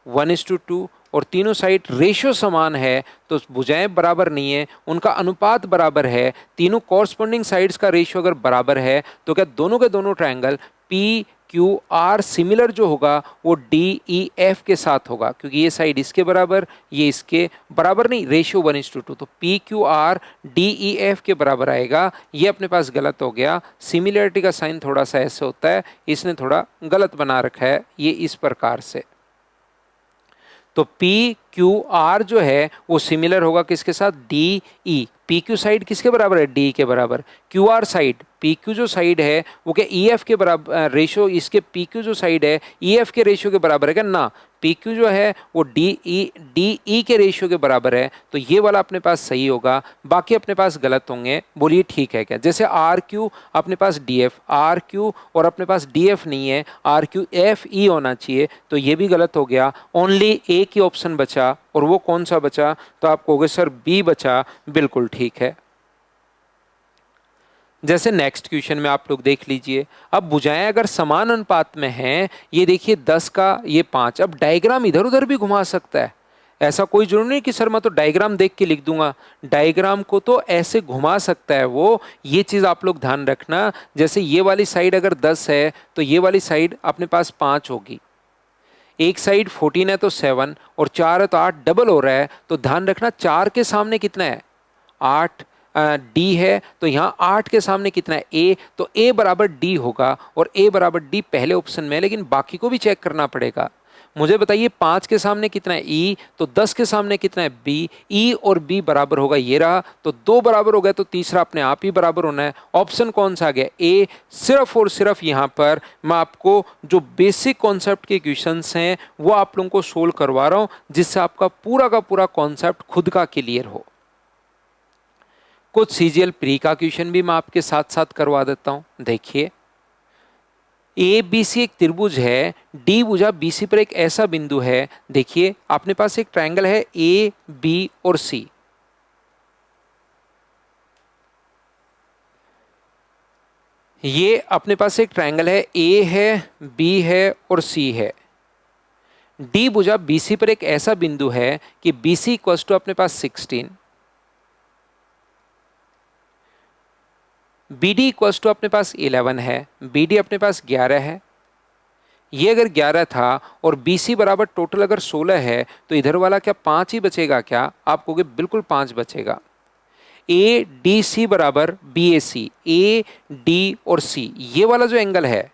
1:2 और तीनों साइड रेशियो समान है तो भुजाएं बराबर नहीं है, उनका अनुपात बराबर है, तीनों कॉरस्पॉन्डिंग साइड्स का रेशियो अगर बराबर है तो क्या दोनों के दोनों triangle P Q R similar जो होगा वो डी ई एफ के साथ होगा, क्योंकि ये साइड इसके बराबर ये इसके बराबर नहीं, रेशियो 1:2, तो P Q R D E F के बराबर आएगा। ये अपने पास गलत हो गया, सिमिलरिटी का साइन थोड़ा सा ऐसे होता है, इसने थोड़ा गलत बना रखा है, ये इस प्रकार से। तो पी क्यू आर जो है वो सिमिलर होगा किसके साथ, D E. P Q side किसके बराबर है, डी के बराबर। Q are side, P Q जो साइड है वो क्या ई एफ के बराबर, रेशियो इसके पी क्यू जो साइड है ई एफ के रेशियो के बराबर है क्या, ना, पी क्यू जो है वो डी ई के रेशियो के बराबर है, तो ये वाला अपने पास सही होगा, बाकी अपने पास गलत होंगे। बोलिए ठीक है क्या। जैसे आर क्यू अपने पास डी एफ, आर क्यू और अपने पास डी एफ नहीं है, आर क्यू एफ ई होना चाहिए, तो ये भी गलत हो गया। ओनली एक ही ऑप्शन बचा, और वो कौन सा बचा, तो आप कहोगे सर बी बचा, बिल्कुल ठीक है। जैसे नेक्स्ट क्वेश्चन में आप लोग देख लीजिए, अब भुजाएं अगर समान अनुपात में हैं, ये देखिए 10 का ये 5, अब डायग्राम इधर उधर भी घुमा सकता है, ऐसा कोई जरूरी नहीं कि सर मैं तो डायग्राम देख के लिख दूंगा, डायग्राम को तो ऐसे घुमा सकता है वो, ये चीज़ आप लोग ध्यान रखना। जैसे ये वाली साइड अगर 10 है तो ये वाली साइड अपने पास 5 होगी, एक साइड 14 है तो 7 और 4 है तो 8, डबल हो रहा है, तो ध्यान रखना 4 के सामने कितना है, 8, डी है तो यहाँ 8 के सामने कितना है, ए, तो ए बराबर डी होगा, और ए बराबर डी पहले ऑप्शन में है, लेकिन बाकी को भी चेक करना पड़ेगा। मुझे बताइए 5 के सामने कितना है, ई, तो 10 के सामने कितना है, बी, ई और बी बराबर होगा, ये रहा, तो 2 बराबर हो गया, तो तीसरा अपने आप ही बराबर होना है। ऑप्शन कौन सा आ गया, ए। सिर्फ और सिर्फ यहाँ पर मैं आपको जो बेसिक कॉन्सेप्ट के क्वेश्चंस हैं वो आप लोगों को सोल्व करवा रहा हूँ, जिससे आपका पूरा का पूरा कॉन्सेप्ट खुद का क्लियर हो। कुछ सीजीएल प्री का क्वेश्चन भी मैं आपके साथ साथ करवा देता हूं। देखिए, ए बी सी एक त्रिभुज है, डी भुजा बी सी पर एक ऐसा बिंदु है। देखिए अपने पास एक ट्रायंगल है ए बी और सी, ये अपने पास एक ट्रायंगल है, ए है, बी है और सी है। डी भुजा बी सी पर एक ऐसा बिंदु है कि बी सी इक्वल टू अपने पास 16, बी डी इक्वल टू अपने पास 11 है, बी डी अपने पास 11 है। ये अगर 11 था और बी सी बराबर टोटल अगर 16 है तो इधर वाला क्या 5 ही बचेगा क्या, आप कहोगे बिल्कुल 5 बचेगा। ए डी सी बराबर B A C, A D और सी, ये वाला जो एंगल है,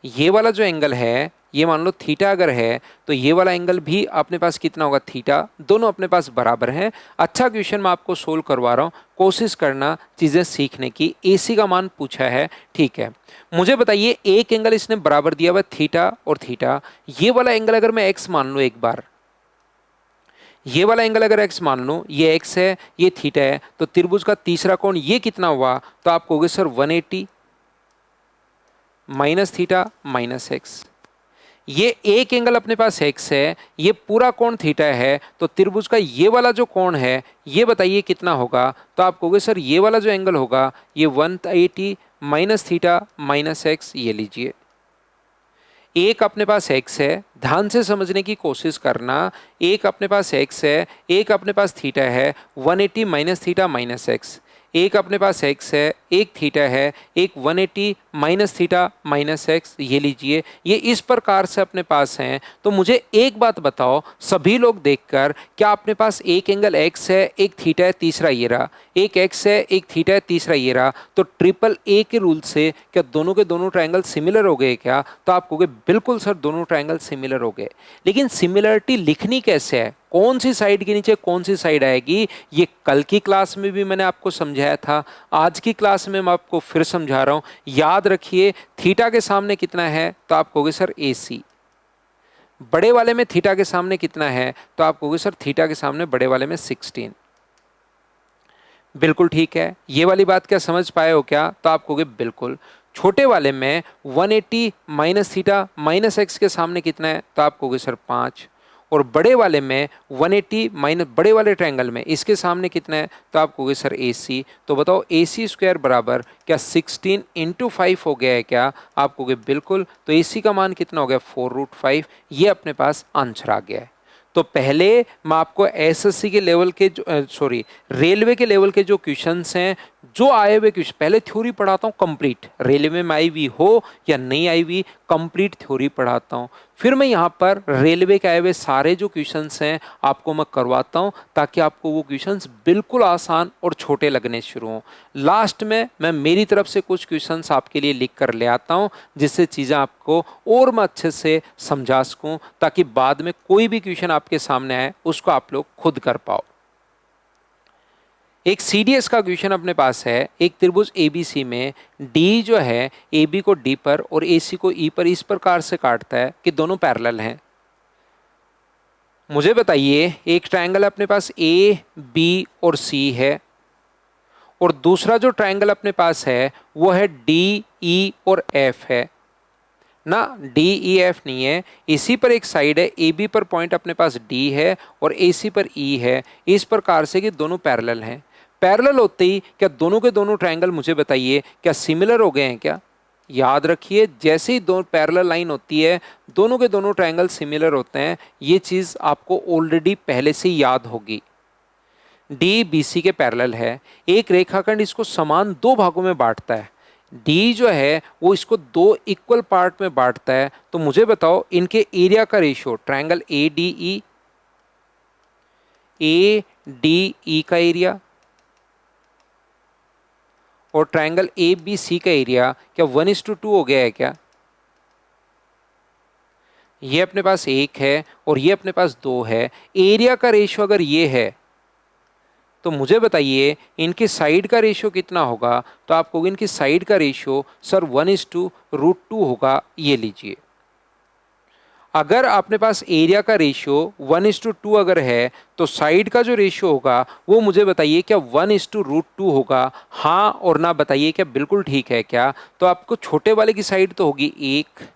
ये वाला जो एंगल है, ये मान लो थीटा अगर है तो ये वाला एंगल भी अपने पास कितना होगा, थीटा, दोनों अपने पास बराबर हैं। अच्छा क्वेश्चन मैं आपको सोल्व करवा रहा हूँ, कोशिश करना चीज़ें सीखने की। एसी का मान पूछा है, ठीक है। मुझे बताइए एक एंगल इसने बराबर दिया हुआ थीटा और थीटा, ये वाला एंगल अगर मैं एक्स मान लूँ एक बार, ये वाला एंगल अगर एक्स मान लूँ, ये एक्स है ये थीटा है, तो त्रिभुज का तीसरा कोण ये कितना हुआ, तो आप कहोगे sir 180 minus theta minus x. ये एक एंगल अपने पास एक्स है, ये पूरा कोण थीटा है, तो त्रिभुज का ये वाला जो कोण है ये बताइए कितना होगा, तो आप कहोगे सर ये वाला जो एंगल होगा ये 180 माइनस थीटा माइनस एक्स, ये लीजिए। एक अपने पास एक्स है, ध्यान से समझने की कोशिश करना, एक अपने पास एक्स है, एक अपने पास थीटा है, 180 माइनस थीटा माइनस एक्स, एक अपने पास एक्स है, एक थीटा है, एक 180 माइनस थीटा माइनस एक्स, ये लीजिए। ये इस प्रकार से अपने पास हैं। तो मुझे एक बात बताओ सभी लोग देखकर, क्या अपने पास एक एंगल एक्स है, एक थीटा है, तीसरा ये रहा, एक एक्स है, एक थीटा है, तीसरा ये रहा, तो ट्रिपल ए के रूल से क्या दोनों के दोनों ट्रायंगल सिमिलर हो गए क्या, तो आप कहोगे बिल्कुल सर दोनों ट्रायंगल सिमिलर हो गए। लेकिन सिमिलरिटी लिखनी कैसे है, कौन सी साइड के नीचे कौन सी साइड आएगी, ये कल की क्लास में भी मैंने आपको समझाया था, आज की क्लास में मैं आपको फिर समझा रहा हूं। याद रखिए थीटा के सामने कितना है, तो आप कहोगे सर ए सी। बड़े वाले में थीटा के सामने कितना है, तो आप कहोगे सर थीटा के सामने बड़े वाले में 16। बिल्कुल ठीक है। ये वाली बात क्या समझ पाए हो क्या, तो आप कहोगे बिल्कुल। छोटे वाले में 180 माइनस थीटा माइनस एक्स के सामने कितना है, तो आप कहोगे सर 5। और बड़े वाले में 180 माइनस बड़े वाले ट्रायंगल में इसके सामने कितना है, तो आप कहोगे सर AC। तो बताओ AC स्क्वायर बराबर क्या 16 इंटू 5 हो गया है क्या, आप कहोगे बिल्कुल। तो AC का मान कितना हो गया 4√5। ये अपने पास आंसर आ गया है। तो पहले मैं आपको एसएससी के लेवल के रेलवे के लेवल के जो क्वेश्चंस हैं, जो आए हुए क्वेश्चन, पहले थ्योरी पढ़ाता हूँ कंप्लीट, रेलवे में आई हुई हो या नहीं आई हुई, कंप्लीट थ्योरी पढ़ाता हूँ। फिर मैं यहाँ पर रेलवे के आए हुए सारे जो क्वेश्चंस हैं आपको मैं करवाता हूँ, ताकि आपको वो क्वेश्चंस बिल्कुल आसान और छोटे लगने शुरू हों। लास्ट में मैं मेरी तरफ से कुछ क्वेश्चंस आपके लिए लिख कर ले आता हूँ, जिससे चीज़ें आपको और मैं अच्छे से समझा सकूँ, ताकि बाद में कोई भी क्वेश्चन आपके सामने आए उसको आप लोग खुद कर पाओ। एक सीडीएस का क्वेश्चन अपने पास है। एक त्रिभुज एबीसी में डी जो है AB को D पर और AC को E पर इस प्रकार से काटता है कि दोनों पैरेलल हैं। मुझे बताइए, एक ट्रायंगल अपने पास A, B और C है, और दूसरा जो ट्रायंगल अपने पास है वो है D, E और F है ना। D, E, F नहीं है। इसी पर एक साइड है, AB पर पॉइंट अपने पास D है और AC पर E है, इस प्रकार से कि दोनों पैरेलल हैं। पैरेलल होते ही क्या दोनों के दोनों ट्रायंगल, मुझे बताइए, क्या सिमिलर हो गए हैं क्या? याद रखिए, जैसे ही दो पैरेलल लाइन होती है दोनों के दोनों ट्रायंगल सिमिलर होते हैं। ये चीज़ आपको ऑलरेडी पहले से याद होगी। डी BC के पैरेलल है। एक रेखाखंड इसको समान दो भागों में बांटता है। डी जो है वो इसको दो इक्वल पार्ट में बांटता है। तो मुझे बताओ इनके एरिया का रेशियो, ट्रायंगल ADE का एरिया और ट्रायंगल ABC का एरिया क्या 1:2 हो गया है क्या? ये अपने पास 1 है और ये अपने पास 2 है। एरिया का रेशियो अगर ये है तो मुझे बताइए इनके साइड का रेशियो कितना होगा? तो आप कहोगे इनकी साइड का रेशियो सर 1:√2 होगा। ये लीजिए, अगर आपने पास एरिया का रेशियो 1:2 अगर है तो साइड का जो रेशियो होगा वो मुझे बताइए क्या 1:√2 होगा? हाँ और ना बताइए क्या बिल्कुल ठीक है क्या? तो आपको छोटे वाले की साइड तो होगी 1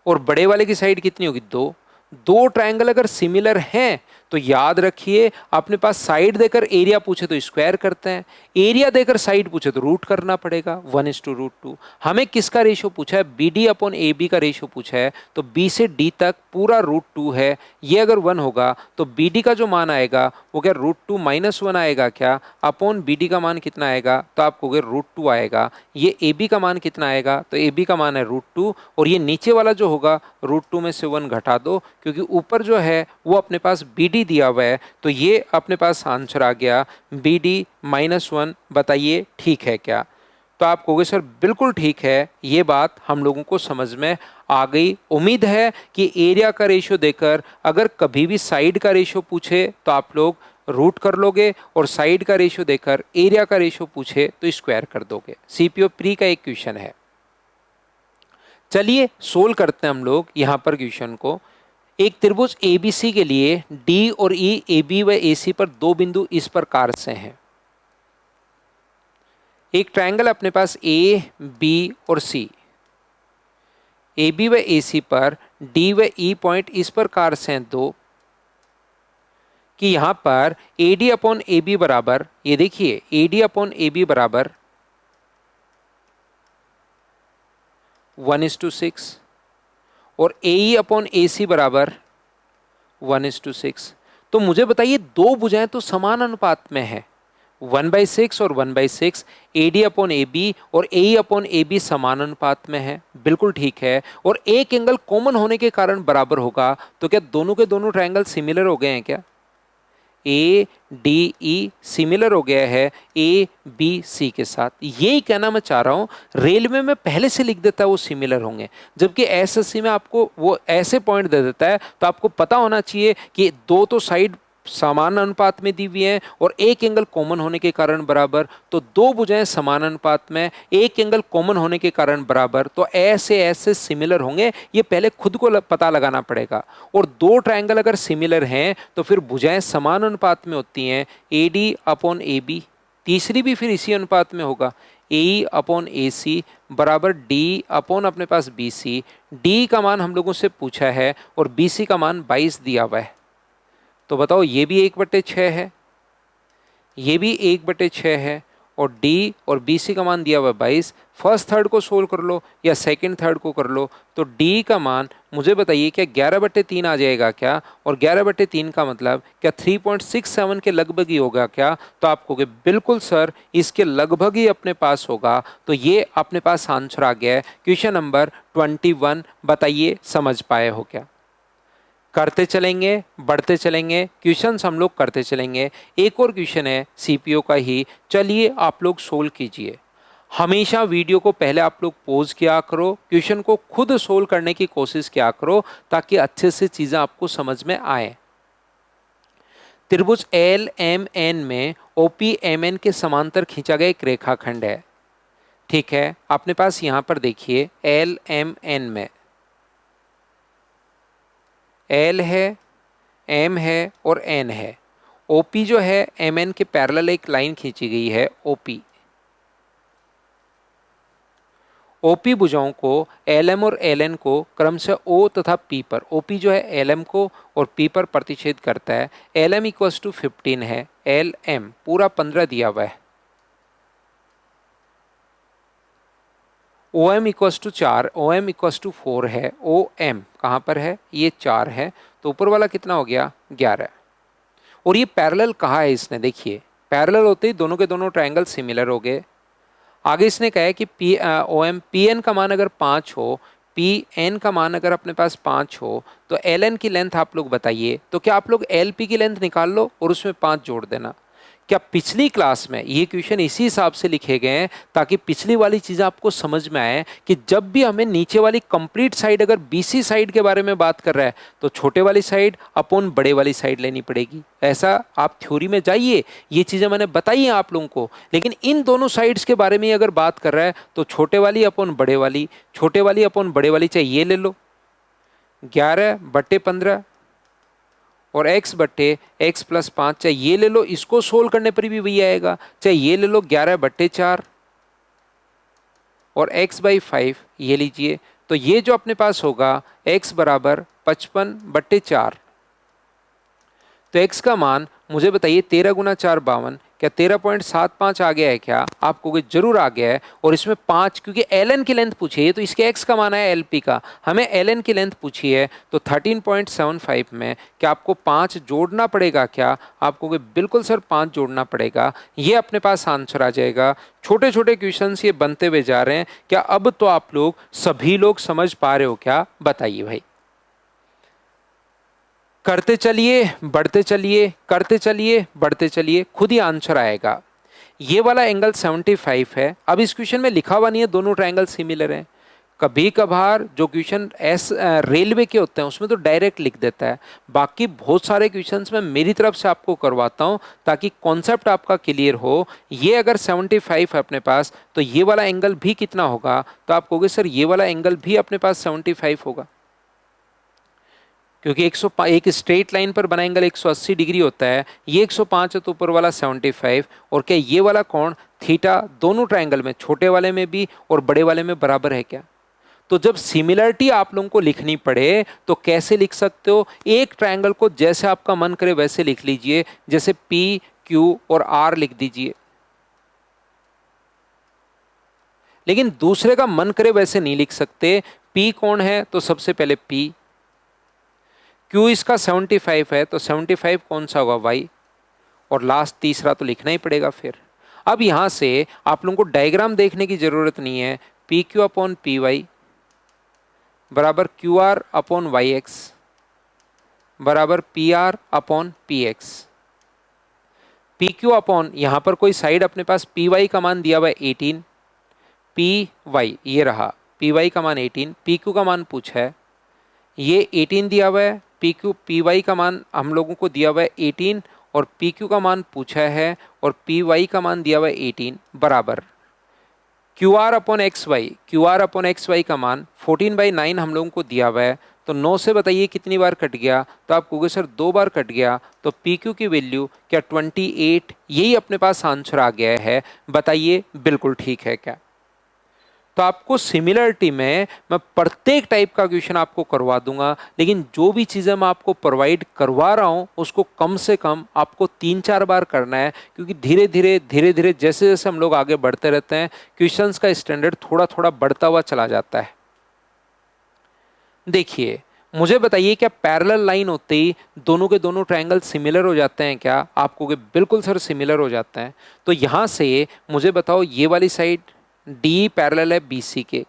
और बड़े वाले की साइड कितनी होगी 2। दो ट्रायंगल अगर सिमिलर हैं तो याद रखिए, अपने पास साइड देकर एरिया पूछे तो स्क्वायर करते हैं, एरिया देकर साइड पूछे तो रूट करना पड़ेगा 1:√2। हमें किसका रेशियो पूछा है? BD/AB का रेशियो पूछा है। तो B से D तक पूरा √2 है। ये अगर 1 होगा तो BD का जो मान आएगा वो क्या √2 - 1 आएगा क्या? अपॉन BD का मान कितना आएगा? तो आप कहोगे √2 आएगा। ये AB का मान कितना आएगा? तो AB का मान है √2 और ये नीचे वाला जो होगा √2 में से 1 घटा दो, क्योंकि ऊपर जो है वो अपने पास BD दिया हुआ है। तो ये अपने पास आंसर आ गया BD -1। बताइए ठीक है क्या? तो आप कहोगे सर बिल्कुल ठीक है। ये बात हम लोगों को समझ में आ गई। उम्मीद है कि एरिया का रेशियो देकर अगर कभी भी साइड का रेशियो पूछे तो आप लोग रूट कर लोगे, और साइड का रेशियो देकर एरिया का रेशियो पूछे तो स्क्वायर कर दोगे। CPO प्री का एक क्वेश्चन है। चलिए सोल्व करते हैं हम लोग यहाँ पर क्वेश्चन को। एक त्रिभुज ABC के लिए D और E AB व AC पर दो बिंदु इस प्रकार से हैं। एक ट्रायंगल अपने पास A, B और C, AB व AC पर D व E पॉइंट इस प्रकार से हैं दो, कि यहाँ पर AD/AB बराबर, ये देखिए AD/AB बराबर 1:6 और AE/AC बराबर 1:6। तो मुझे बताइए दो भुजाएं तो समान अनुपात में है, 1/6 और 1/6। AD/AB और AE/AB समान अनुपात में है, बिल्कुल ठीक है। और एक एंगल कॉमन होने के कारण बराबर होगा। तो क्या दोनों के दोनों ट्रायंगल सिमिलर हो गए हैं क्या? ADE सिमिलर हो गया है ABC के साथ। यही कहना मैं चाह रहा हूँ। रेलवे में पहले से लिख देता है वो सिमिलर होंगे, जबकि एसएससी में आपको वो ऐसे पॉइंट दे देता है। तो आपको पता होना चाहिए कि दो तो साइड समान अनुपात में दी हुई हैं और एक एंगल कॉमन होने के कारण बराबर। तो दो भुजाएं समान अनुपात में, एक एंगल कॉमन होने के कारण बराबर, तो ऐसे ऐसे सिमिलर होंगे। ये पहले खुद को पता लगाना पड़ेगा। और दो ट्रायंगल अगर सिमिलर हैं तो फिर भुजाएं समान अनुपात में होती हैं, AD/AB। तीसरी भी फिर इसी अनुपात में होगा, ए अपॉन ए सी बराबर डी अपॉन अपने पास बी सी। डी का मान हम लोगों से पूछा है और बी सी का मान 22 दिया हुआ है। तो बताओ ये भी 1/6 है, ये भी 1/6 है और डी और बी सी का मान दिया हुआ है 22। फर्स्ट थर्ड को सोल्व कर लो या सेकंड थर्ड को कर लो, तो डी का मान मुझे बताइए क्या 11/3 आ जाएगा क्या? और 11/3 का मतलब क्या 3.67 के लगभग ही होगा क्या? तो आप कहोगे बिल्कुल सर इसके लगभग ही अपने पास होगा। तो ये अपने पास आंसर आ गया है क्वेश्चन नंबर 21। बताइए समझ पाए हो क्या? करते चलेंगे, बढ़ते चलेंगे, क्वेश्चंस हम लोग करते चलेंगे। एक और क्वेश्चन है सीपीओ का ही, चलिए आप लोग सोल्व कीजिए। हमेशा वीडियो को पहले आप लोग पॉज किया करो, क्वेश्चन को खुद सोल्व करने की कोशिश किया करो ताकि अच्छे से चीजें आपको समझ में आए। त्रिभुज एल एम एन में ओपी एम एन के समांतर खींचा गया एक रेखाखंड है। ठीक है, अपने पास यहां पर देखिए एल एम एन में एल है, एम है और एन है। ओपी जो है एम एन के पैरेलल एक लाइन खींची गई है ओपी। ओपी भुजाओं को एल एम और एल एन को क्रमशः ओ तथा पी पर, ओपी जो है एल एम को और पी पर प्रतिच्छेद करता है। एल एम इक्वस टू 15 है, एल एम पूरा 15 दिया हुआ है। O M equals to 4, O M equals to 4 है, ओ एम कहाँ पर है? ये 4 है, तो ऊपर वाला कितना हो गया? 11। और ये पैरेलल कहा है इसने? देखिए पैरेलल होते ही दोनों के दोनों ट्रायंगल सिमिलर हो गए। आगे इसने कहा है कि P O M P N का मान अगर 5 हो, पी एन का मान अगर अपने पास 5 हो, तो एल एन की लेंथ आप लोग बताइए। तो क्या आप लोग एल पी की लेंथ निकाल लो और उसमें 5 जोड़ देना। क्या पिछली क्लास में ये क्वेश्चन इसी हिसाब से लिखे गए हैं ताकि पिछली वाली चीज़ आपको समझ में आए कि जब भी हमें नीचे वाली कंप्लीट साइड अगर बीसी साइड के बारे में बात कर रहा है तो छोटे वाली साइड अपॉन बड़े वाली साइड लेनी पड़ेगी। ऐसा आप थ्योरी में जाइए, ये चीज़ें मैंने बताई हैं आप लोगों को। लेकिन इन दोनों साइड्स के बारे में अगर बात कर रहा है तो छोटे वाली अपॉन बड़े वाली, छोटे वाली अपॉन बड़े वाली, चाहे ये ले लो 11/15 और x/x+5, चाहे ये ले लो, इसको सोल्व करने पर भी वही आएगा। चाहे ये ले लो 11/4 और x/5 ये लीजिए, तो ये जो अपने पास होगा x बराबर 55/4। तो x का मान मुझे बताइए 13 गुना 4 52, क्या 13.75 आ गया है क्या? आप कहोगे जरूर आ गया है। और इसमें 5 क्योंकि एल एन की लेंथ पूछी है तो इसके x का मान है एल पी का, हमें एल एन की लेंथ पूछी है तो 13.75 में क्या आपको 5 जोड़ना पड़ेगा क्या? आप कहोगे बिल्कुल सर 5 जोड़ना पड़ेगा, ये अपने पास आंसर आ जाएगा। छोटे छोटे क्वेश्चन ये बनते हुए जा रहे हैं। क्या अब तो आप लोग सभी लोग समझ पा रहे हो क्या? बताइए भाई। करते चलिए, बढ़ते चलिए, करते चलिए, बढ़ते चलिए, खुद ही आंसर आएगा। ये वाला एंगल 75 है। अब इस क्वेश्चन में लिखा हुआ नहीं है दोनों ट्रायंगल सिमिलर हैं। कभी कभार जो क्वेश्चन रेलवे के होते हैं उसमें तो डायरेक्ट लिख देता है। बाकी बहुत सारे क्वेश्चंस मैं मेरी तरफ से आपको करवाता हूं ताकि कॉन्सेप्ट आपका क्लियर हो। ये अगर 75 है अपने पास तो ये वाला एंगल भी कितना होगा? तो आप कहोगे सर ये वाला एंगल भी अपने पास 75 होगा, क्योंकि 105 एक स्ट्रेट लाइन पर बना एंगल 180 डिग्री होता है। ये 105 है तो ऊपर वाला 75। और क्या ये वाला कोण थीटा दोनों ट्रायंगल में, छोटे वाले में भी और बड़े वाले में बराबर है क्या? तो जब सिमिलरिटी आप लोगों को लिखनी पड़े तो कैसे लिख सकते हो? एक ट्रायंगल को जैसे आपका मन करे वैसे लिख लीजिए, जैसे पी क्यू और आर लिख दीजिए। लेकिन दूसरे का मन करे वैसे नहीं लिख सकते। पी कौन है? तो सबसे पहले पी। क्यू इसका 75 है तो 75 कौन सा होगा? वाई। और लास्ट तीसरा तो लिखना ही पड़ेगा फिर। अब यहां से आप लोगों को डायग्राम देखने की जरूरत नहीं है। P Q upon P Y बराबर Q R upon Y X बराबर P R upon P X. P Q upon यहां पर कोई साइड अपने पास पी वाई का मान दिया हुआ है 18, पी वाई ये रहा, पी वाई का मान 18, पी क्यू का मान पूछा है, ये 18 दिया हुआ है। पी क्यू पी वाई का मान हम लोगों को दिया हुआ है 18 और पी क्यू का मान पूछा है और पी वाई का मान दिया हुआ है 18 बराबर Q R upon X Y. Q R upon X Y का मान 14/9 हम लोगों को दिया हुआ है तो 9 से बताइए कितनी बार कट गया, तो आप कहोगे सर 2 बार कट गया, तो पी क्यू की वैल्यू क्या 28, यही अपने पास आंसर आ गया है। बताइए बिल्कुल ठीक है क्या। तो आपको सिमिलरिटी में मैं प्रत्येक टाइप का क्वेश्चन आपको करवा दूंगा, लेकिन जो भी चीज़ें मैं आपको प्रोवाइड करवा रहा हूं उसको कम से कम आपको 3-4 बार करना है, क्योंकि धीरे धीरे जैसे जैसे हम लोग आगे बढ़ते रहते हैं क्वेश्चंस का स्टैंडर्ड थोड़ा थोड़ा बढ़ता हुआ चला जाता है। देखिए मुझे बताइए क्या पैरेलल लाइन होते ही दोनों के दोनों ट्रायंगल सिमिलर हो जाते हैं क्या? आपको बिल्कुल सर सिमिलर हो जाते हैं। तो यहां से मुझे बताओ ये वाली साइड डी पैरेलल है बीसी के,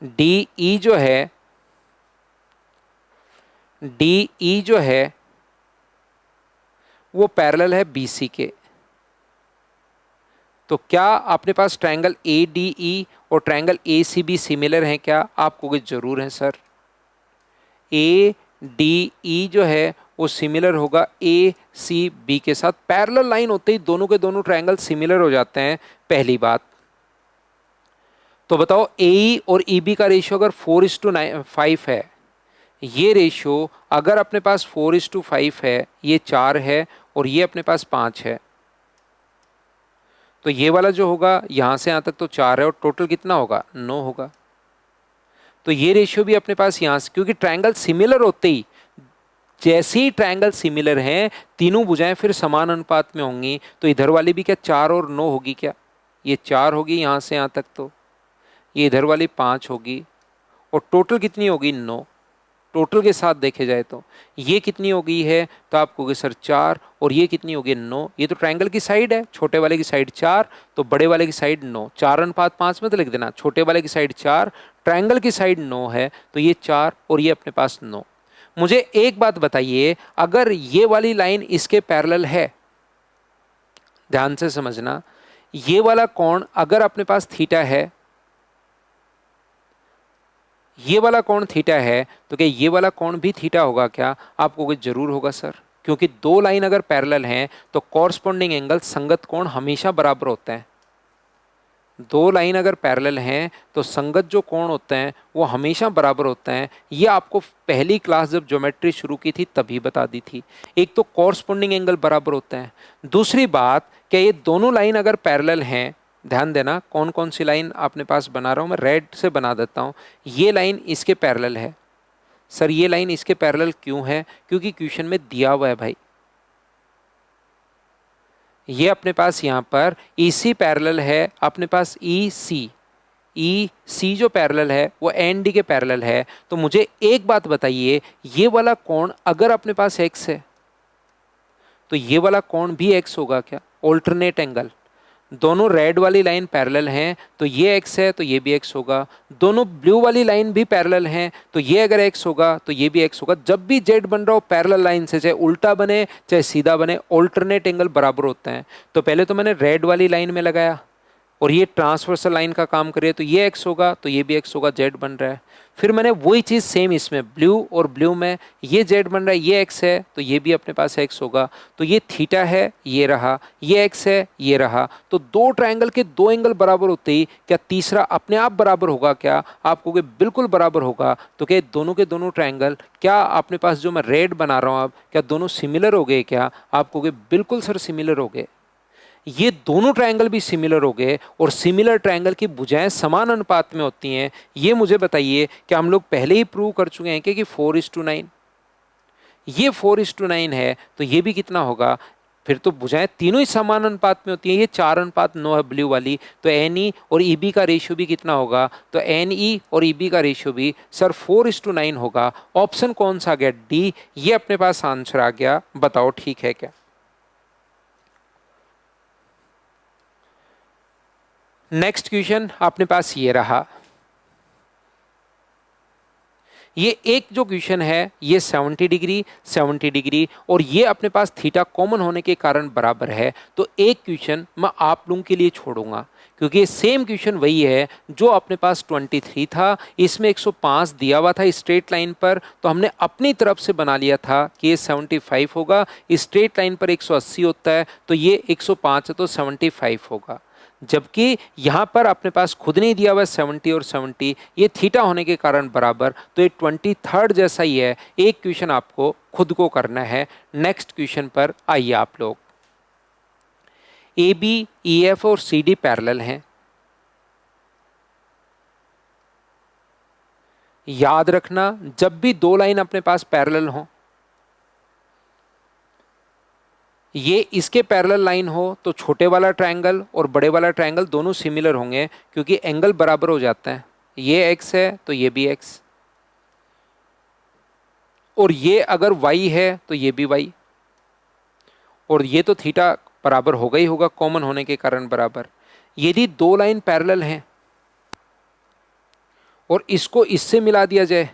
डी ई जो है वो पैरेलल है बीसी के। तो क्या अपने पास ट्रायंगल ए डी ई और triangle A C B similar हैं क्या? आप कहोगे जरूर है सर। ए डी ई जो है वो सिमिलर होगा ए सी बी के साथ। पैरेलल लाइन होते ही दोनों के दोनों ट्रायंगल सिमिलर हो जाते हैं, पहली बात। तो बताओ ए और ई बी का रेशियो अगर 4:5 है, ये रेशियो अगर अपने पास 4:5 है, ये 4 है और ये अपने पास 5 है, तो ये वाला जो होगा यहां से यहां तक तो 4 है और टोटल कितना होगा 9 होगा। तो ये रेशियो भी अपने पास यहां से, क्योंकि ट्रायंगल सिमिलर होते ही जैसे ही ट्रायंगल सिमिलर हैं तीनों भुजाएं फिर समान अनुपात में होंगी, तो इधर वाली भी क्या 4 और 9 होगी क्या? ये 4 होगी यहां से यहां तक, तो ये इधर वाली 5 होगी और टोटल कितनी होगी 9। टोटल के साथ देखे जाए तो ये कितनी हो गई है, तो आप कहोगे सर 4 और ये कितनी होगी 9। ये तो ट्रायंगल की साइड है, छोटे वाले की साइड 4 तो बड़े वाले की साइड 9। 4:5 मत लिख देना, छोटे वाले की साइड 4, ट्रायंगल की साइड 9 है, तो ये 4 और ये अपने पास 9। मुझे एक बात बताइए, अगर ये वाली लाइन इसके पैरेलल है, ध्यान से समझना, ये वाला कोण अगर अपने पास थीटा है, ये वाला कोण थीटा है, तो क्या ये वाला कोण भी थीटा होगा क्या? आप कहोगे जरूर होगा सर, क्योंकि दो लाइन अगर पैरेलल हैं तो कॉरस्पॉन्डिंग एंगल संगत कोण हमेशा बराबर होते हैं। दो लाइन अगर पैरेलल हैं तो संगत जो कोण होते हैं वो हमेशा बराबर होते हैं। ये आपको पहली क्लास जब ज्योमेट्री शुरू की थी तभी बता दी थी। एक तो कॉरस्पॉन्डिंग एंगल बराबर होते हैं, दूसरी बात क्या ये दोनों लाइन अगर पैरेलल हैं, ध्यान देना कौन कौन सी लाइन अपने पास बना रहा हूँ मैं, रेड से बना देता हूँ। ये लाइन इसके पैरेलल है। सर ये लाइन इसके पैरेलल क्यों है? क्योंकि क्वेश्चन में दिया हुआ है भाई। ये अपने पास यहाँ पर EC पैरेलल है, अपने पास EC जो पैरेलल है वो ND के पैरेलल है। तो मुझे एक बात बताइए, ये वाला कोण अगर अपने पास x है तो ये वाला कोण भी x होगा क्या? ऑल्टरनेट एंगल, दोनों रेड वाली लाइन पैरेलल हैं तो ये x है तो ये भी x होगा। दोनों ब्लू वाली लाइन भी पैरेलल हैं तो ये अगर x होगा तो ये भी x होगा। जब भी z बन रहा हो पैरेलल लाइन से, चाहे उल्टा बने चाहे सीधा बने, ऑल्टरनेट एंगल बराबर होते हैं। तो पहले तो मैंने रेड वाली लाइन में लगाया और ये ट्रांसवर्सल लाइन का काम करे तो ये x होगा तो ये भी x होगा, z बन रहा है। फिर मैंने वही चीज़ सेम इसमें ब्लू और ब्लू में, ये z बन रहा है, ये x है तो ये भी अपने पास x होगा। तो ये थीटा है, ये रहा, ये x है, ये रहा। तो दो ट्रायंगल के दो एंगल बराबर होते ही क्या तीसरा अपने आप बराबर होगा क्या? आप कहोगे बिल्कुल बराबर होगा। तो क्या दोनों के दोनों ट्रायंगल क्या अपने पास जो मैं रेड बना रहा हूँ अब, क्या दोनों सिमिलर हो गए क्या? आप कहोगे बिल्कुल सर सिमिलर हो गए। ये दोनों ट्रायंगल भी सिमिलर हो गए और सिमिलर ट्रायंगल की भुजाएं समान अनुपात में होती हैं। ये मुझे बताइए कि हम लोग पहले ही प्रूव कर चुके हैं कि 4:9, ये 4:9 है तो ये भी कितना होगा? फिर तो भुजाएं तीनों ही समान अनुपात में होती हैं। ये 4:9 है ब्लू वाली, तो NE और EB का रेशियो भी कितना होगा? तो NE और EB का रेशियो भी सर 4:9 होगा। ऑप्शन कौन सा आ गया? डी। ये अपने पास आंसर आ गया। बताओ ठीक है क्या? नेक्स्ट क्वेश्चन अपने पास ये रहा। ये एक जो क्वेश्चन है ये 70 डिग्री और ये अपने पास थीटा कॉमन होने के कारण बराबर है। तो एक क्वेश्चन मैं आप लोगों के लिए छोड़ूंगा, क्योंकि ये सेम क्वेश्चन वही है जो अपने पास 23 था। इसमें 105 दिया हुआ था स्ट्रेट लाइन पर, तो हमने अपनी तरफ से बना लिया था कि ये 75 होगा। स्ट्रेट लाइन पर 180 होता है तो ये 105 है तो 75 होगा। जबकि यहाँ पर अपने पास खुद नहीं दिया हुआ 70 और 70, ये थीटा होने के कारण बराबर, तो ये 23 जैसा ही है। एक क्वेश्चन आपको खुद को करना है। नेक्स्ट क्वेश्चन पर आइए आप लोग। ए बी ई एफ और सी डी पैरेलल हैं। याद रखना, जब भी दो लाइन अपने पास पैरेलल हो, ये इसके पैरेलल लाइन हो तो छोटे वाला ट्रायंगल और बड़े वाला ट्रायंगल दोनों सिमिलर होंगे, क्योंकि एंगल बराबर हो जाता है। ये एक्स है तो ये भी एक्स, और ये अगर वाई है तो ये भी वाई, और ये तो थीटा बराबर होगा ही होगा, कॉमन होने के कारण बराबर। यदि दो लाइन पैरेलल हैं और इसको इससे मिला दिया जाए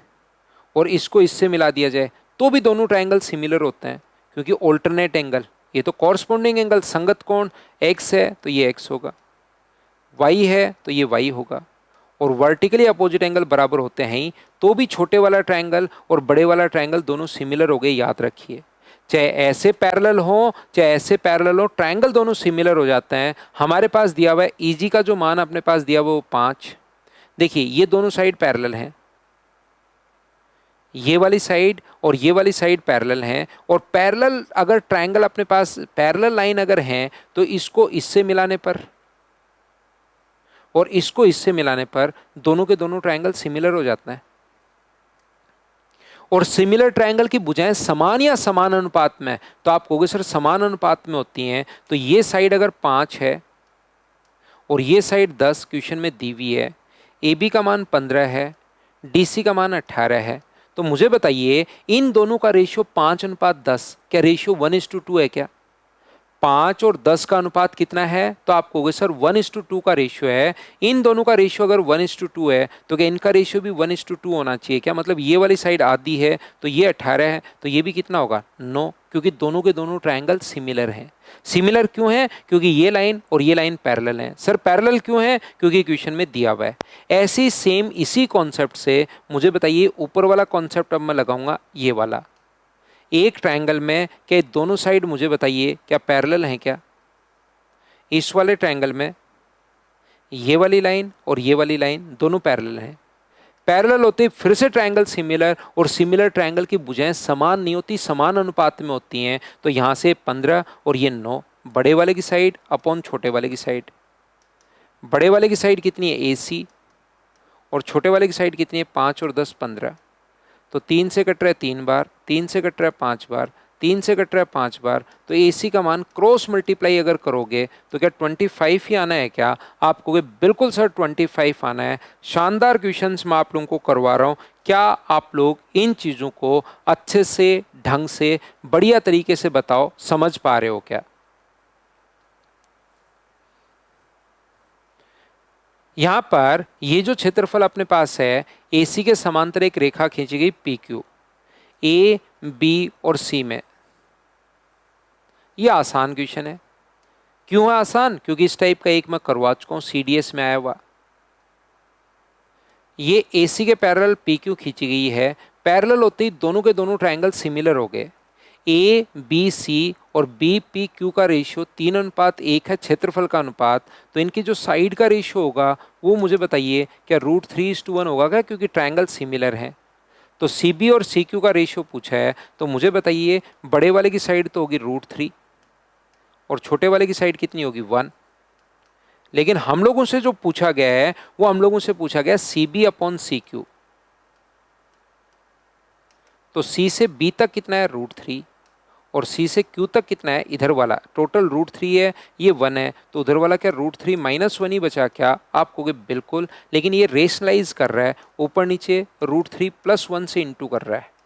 और इसको इससे मिला दिया जाए, तो भी दोनों ट्रायंगल सिमिलर होते हैं, क्योंकि ऑल्टरनेट एंगल, ये तो कॉरस्पॉन्डिंग एंगल, संगत कोण एक्स है तो ये एक्स होगा, वाई है तो ये वाई होगा, और वर्टिकली अपोजिट एंगल बराबर होते हैं ही, तो भी छोटे वाला ट्रायंगल और बड़े वाला ट्रायंगल दोनों सिमिलर हो गए। याद रखिए, चाहे ऐसे पैरेलल हो चाहे ऐसे पैरेलल हो, ट्रायंगल दोनों सिमिलर हो जाते हैं। हमारे पास दिया हुआ है ईजी का जो मान अपने पास दिया हुआ वो 5। देखिए ये दोनों साइड पैरेलल हैं, ये वाली साइड और ये वाली साइड पैरेलल हैं, और पैरेलल अगर ट्रायंगल अपने पास पैरेलल लाइन अगर हैं तो इसको इससे मिलाने पर और इसको इससे मिलाने पर दोनों के दोनों ट्रायंगल सिमिलर हो जाते हैं। और सिमिलर ट्रायंगल की भुजाएं समान या समान अनुपात में, तो आप कहोगे सर समान अनुपात में होती हैं, तो ये साइड अगर 5 है और ये साइड 10 क्वेश्चन में दी हुई है, ए बी का मान 15 है, डी सी का मान 18 है, तो मुझे बताइए इन दोनों का रेशियो 5:10, क्या रेशियो 1:2 है क्या? 5 और 10 का अनुपात कितना है? तो आप कहोगे सर 1:2 का रेशियो है। इन दोनों का रेशियो अगर 1:2 है तो क्या इनका रेशियो भी 1:2 होना चाहिए क्या? मतलब ये वाली साइड आधी है तो ये 18 है, तो ये भी कितना होगा 9, क्योंकि दोनों के दोनों ट्रायंगल सिमिलर हैं। सिमिलर क्यों है? क्योंकि ये लाइन और ये लाइन पैरेलल हैं। सर पैरेलल क्यों है? क्योंकि क्वेश्चन में दिया हुआ है। ऐसी सेम इसी कॉन्सेप्ट से मुझे बताइए ऊपर वाला कॉन्सेप्ट अब मैं लगाऊंगा, ये वाला। एक ट्रायंगल में क्या दोनों साइड मुझे बताइए क्या पैरेलल हैं क्या? इस वाले ट्रायंगल में ये वाली लाइन और ये वाली लाइन दोनों पैरेलल हैं। पैरेलल होते फिर से ट्रायंगल सिमिलर, और सिमिलर ट्रायंगल की भुजाएं समान नहीं होती, समान अनुपात में होती हैं। तो यहाँ से 15 और ये 9, बड़े वाले की साइड अपॉन छोटे वाले की साइड। बड़े वाले की साइड कितनी है AC, और छोटे वाले की साइड कितनी है 5 और 10 15। तो 3 से कट रहा है 3 बार, 3 से कट रहा है 5 बार, 3 से कट रहा है 5 बार, तो AC का मान क्रॉस मल्टीप्लाई अगर करोगे तो क्या 25 ही आना है क्या? आप कहोगे बिल्कुल सर 25 आना है। शानदार क्वेश्चंस मैं आप लोगों को करवा रहा हूँ। क्या आप लोग इन चीज़ों को अच्छे से ढंग से बढ़िया तरीके से बताओ, समझ पा रहे हो क्या? यहाँ पर ये जो क्षेत्रफल अपने पास है, AC के समांतर एक रेखा खींची गई PQ, A, B और C में। ये आसान क्वेश्चन है। क्यों है आसान? क्योंकि इस टाइप का एक मैं करवा चुका हूँ, CDS में आया हुआ। ये AC के पैरेलल PQ खींची गई है। पैरेलल होते ही दोनों के दोनों ट्रायंगल सिमिलर हो गए। ABC और BPQ का रेशियो 3:1 है, क्षेत्रफल का अनुपात। तो इनकी जो साइड का रेशियो होगा वो मुझे बताइए क्या √3:1 होगा क्या? क्योंकि ट्रायंगल सिमिलर है। तो CB और CQ का रेशियो पूछा है, तो मुझे बताइए बड़े वाले की साइड तो होगी √3 और छोटे वाले की साइड कितनी होगी 1। लेकिन हम लोगों से जो पूछा गया है वो हम लोगों से पूछा गया CB/CQ। तो C से B तक कितना है √3 और C से Q तक कितना है इधर वाला, टोटल √3 है, ये 1 है, तो उधर वाला क्या √3 - 1 ही बचा क्या? आप कहोगे बिल्कुल, लेकिन ये रेशनलाइज कर रहा है, ऊपर नीचे √3 + 1 से इंटू कर रहा है।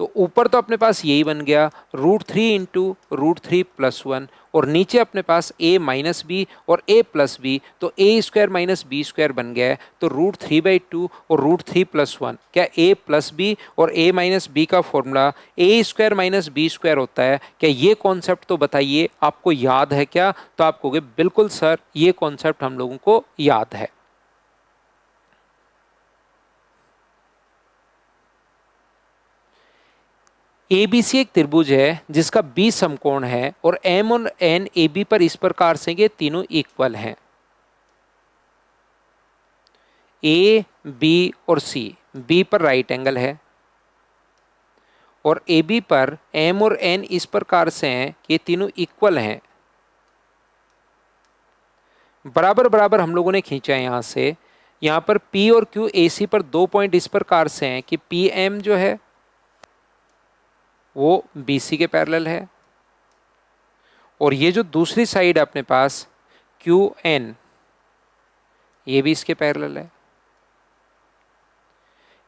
तो ऊपर तो अपने पास यही बन गया √3 × √3 + 1, और नीचे अपने पास A - B और A + B, तो A² - B² बन गया है। तो √3/2 और √3 + 1, क्या A + B और A - B का फॉर्मूला A² - B² होता है क्या? ये कॉन्सेप्ट तो बताइए आपको याद है क्या? तो आप कहोगे बिल्कुल सर ये कॉन्सेप्ट हम लोगों को याद है। एबीसी एक त्रिभुज है जिसका बी समकोण है और एम और एन ए बी पर इस प्रकार से ये तीनों इक्वल हैं। ए बी और सी, बी पर राइट एंगल है और ए बी पर एम और एन इस प्रकार से हैं कि ये तीनों इक्वल हैं, बराबर बराबर हम लोगों ने खींचा है। यहां से यहां पर पी और क्यू ए सी पर 2 पॉइंट इस प्रकार से हैं कि पी एम जो है वो बी सी के पैरेलल है और ये जो दूसरी साइड है अपने पास क्यू एन, ये भी इसके पैरेलल है।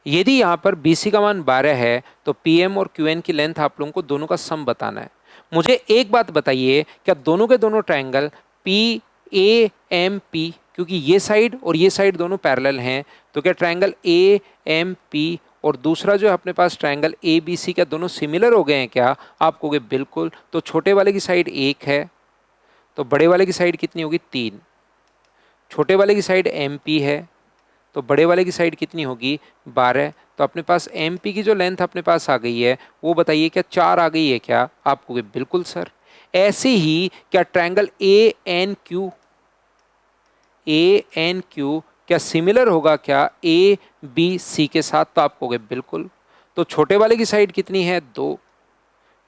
यदि यहाँ पर BC का मान 12 है तो PM और QN की लेंथ आप लोगों को दोनों का सम बताना है। मुझे एक बात बताइए, क्या दोनों के दोनों ट्रायंगल PAMP, क्योंकि ये साइड और ये साइड दोनों पैरेलल हैं, तो क्या ट्रायंगल AMP और दूसरा जो है अपने पास ट्रायंगल ABC क्या दोनों सिमिलर हो गए हैं क्या? आप कहोगे बिल्कुल। तो छोटे वाले की साइड 1 है तो बड़े वाले की साइड कितनी होगी? 3। छोटे वाले की साइड MP है तो बड़े वाले की साइड कितनी होगी? 12। तो अपने पास MP की जो लेंथ अपने पास आ गई है वो बताइए क्या 4 आ गई है क्या? आप कहोगे बिल्कुल सर। ऐसे ही क्या ट्रायंगल ANQ क्या सिमिलर होगा क्या ABC के साथ? तो आप कहोगे बिल्कुल। तो छोटे वाले की साइड कितनी है? 2,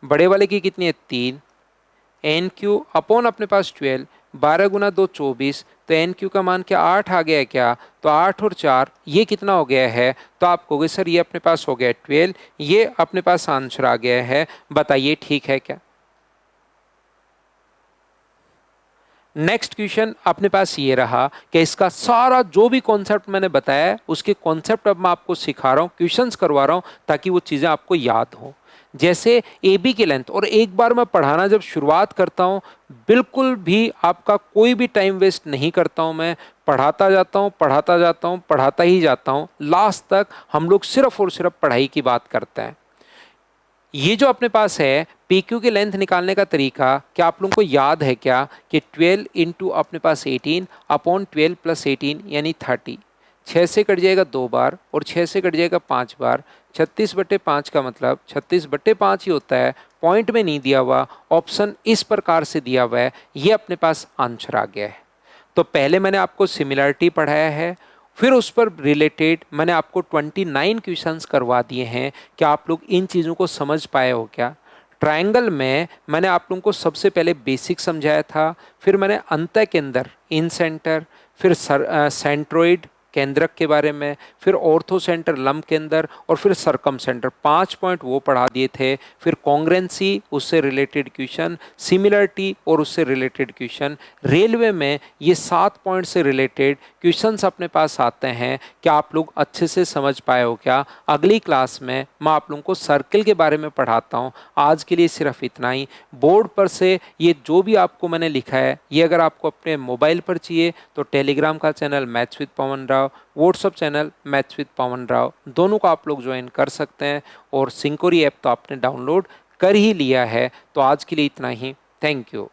बड़े वाले की कितनी है? 3। NQ अपॉन अपने पास 12, 12 गुना 2 24, तो NQ का मान क्या 8 आ गया है क्या? तो 8 और 4 ये कितना हो गया है? तो आप कहोगे सर ये अपने पास हो गया 12, ये अपने पास आंसर आ गया है। बताइए ठीक है क्या? नेक्स्ट क्वेश्चन अपने पास ये रहा कि इसका सारा जो भी कॉन्सेप्ट मैंने बताया है उसके कॉन्सेप्ट अब मैं आपको सिखा रहा हूँ, क्वेश्चंस करवा रहा हूँ ताकि वो चीज़ें आपको याद हो। जैसे ए बी की लेंथ, और एक बार मैं पढ़ाना जब शुरुआत करता हूँ बिल्कुल भी आपका कोई भी टाइम वेस्ट नहीं करता हूँ, मैं पढ़ाता जाता हूँ पढ़ाता जाता हूँ पढ़ाता ही जाता हूँ, लास्ट तक हम लोग सिर्फ और सिर्फ पढ़ाई की बात करते हैं। ये जो अपने पास है पी क्यू की लेंथ निकालने का तरीका क्या आप लोगों को याद है क्या? कि 12 इंटू अपने पास 18 अपॉन 12 प्लस 18 यानी 30। 6 से कट जाएगा 2 बार और 6 से कट जाएगा 5 बार। 36/5 का मतलब 36/5 ही होता है, पॉइंट में नहीं दिया हुआ, ऑप्शन इस प्रकार से दिया हुआ है, ये अपने पास आंसर आ गया है। तो पहले मैंने आपको सिमिलरिटी पढ़ाया है, फिर उस पर रिलेटेड मैंने आपको 29 क्वेश्चंस करवा दिए हैं। क्या आप लोग इन चीज़ों को समझ पाए हो क्या? ट्रायंगल में मैंने आप लोगों को सबसे पहले बेसिक समझाया था, फिर मैंने अंत के अंदर इन सेंटर, फिर सेंट्रोइड केंद्रक के बारे में, फिर ऑर्थो सेंटर लंब के अंदर, और फिर सरकम सेंटर, 5 पॉइंट वो पढ़ा दिए थे। फिर कॉन्ग्रेंसी, उससे रिलेटेड क्वेश्चन, सिमिलरिटी और उससे रिलेटेड क्वेश्चन। रेलवे में ये 7 पॉइंट से रिलेटेड क्वेश्चंस अपने पास आते हैं। क्या आप लोग अच्छे से समझ पाए हो क्या? अगली क्लास में मैं आप लोगों को सर्कल के बारे में पढ़ाता हूँ। आज के लिए सिर्फ इतना ही। बोर्ड पर से ये जो भी आपको मैंने लिखा है, ये अगर आपको अपने मोबाइल पर चाहिए तो टेलीग्राम का channel maths with Pawan Rao, WhatsApp channel maths with Pawan Rao, दोनों को आप लोग ज्वाइन कर सकते हैं। और सिंकोरी ऐप तो आपने डाउनलोड कर ही लिया है। तो आज के लिए इतना ही। Thank you.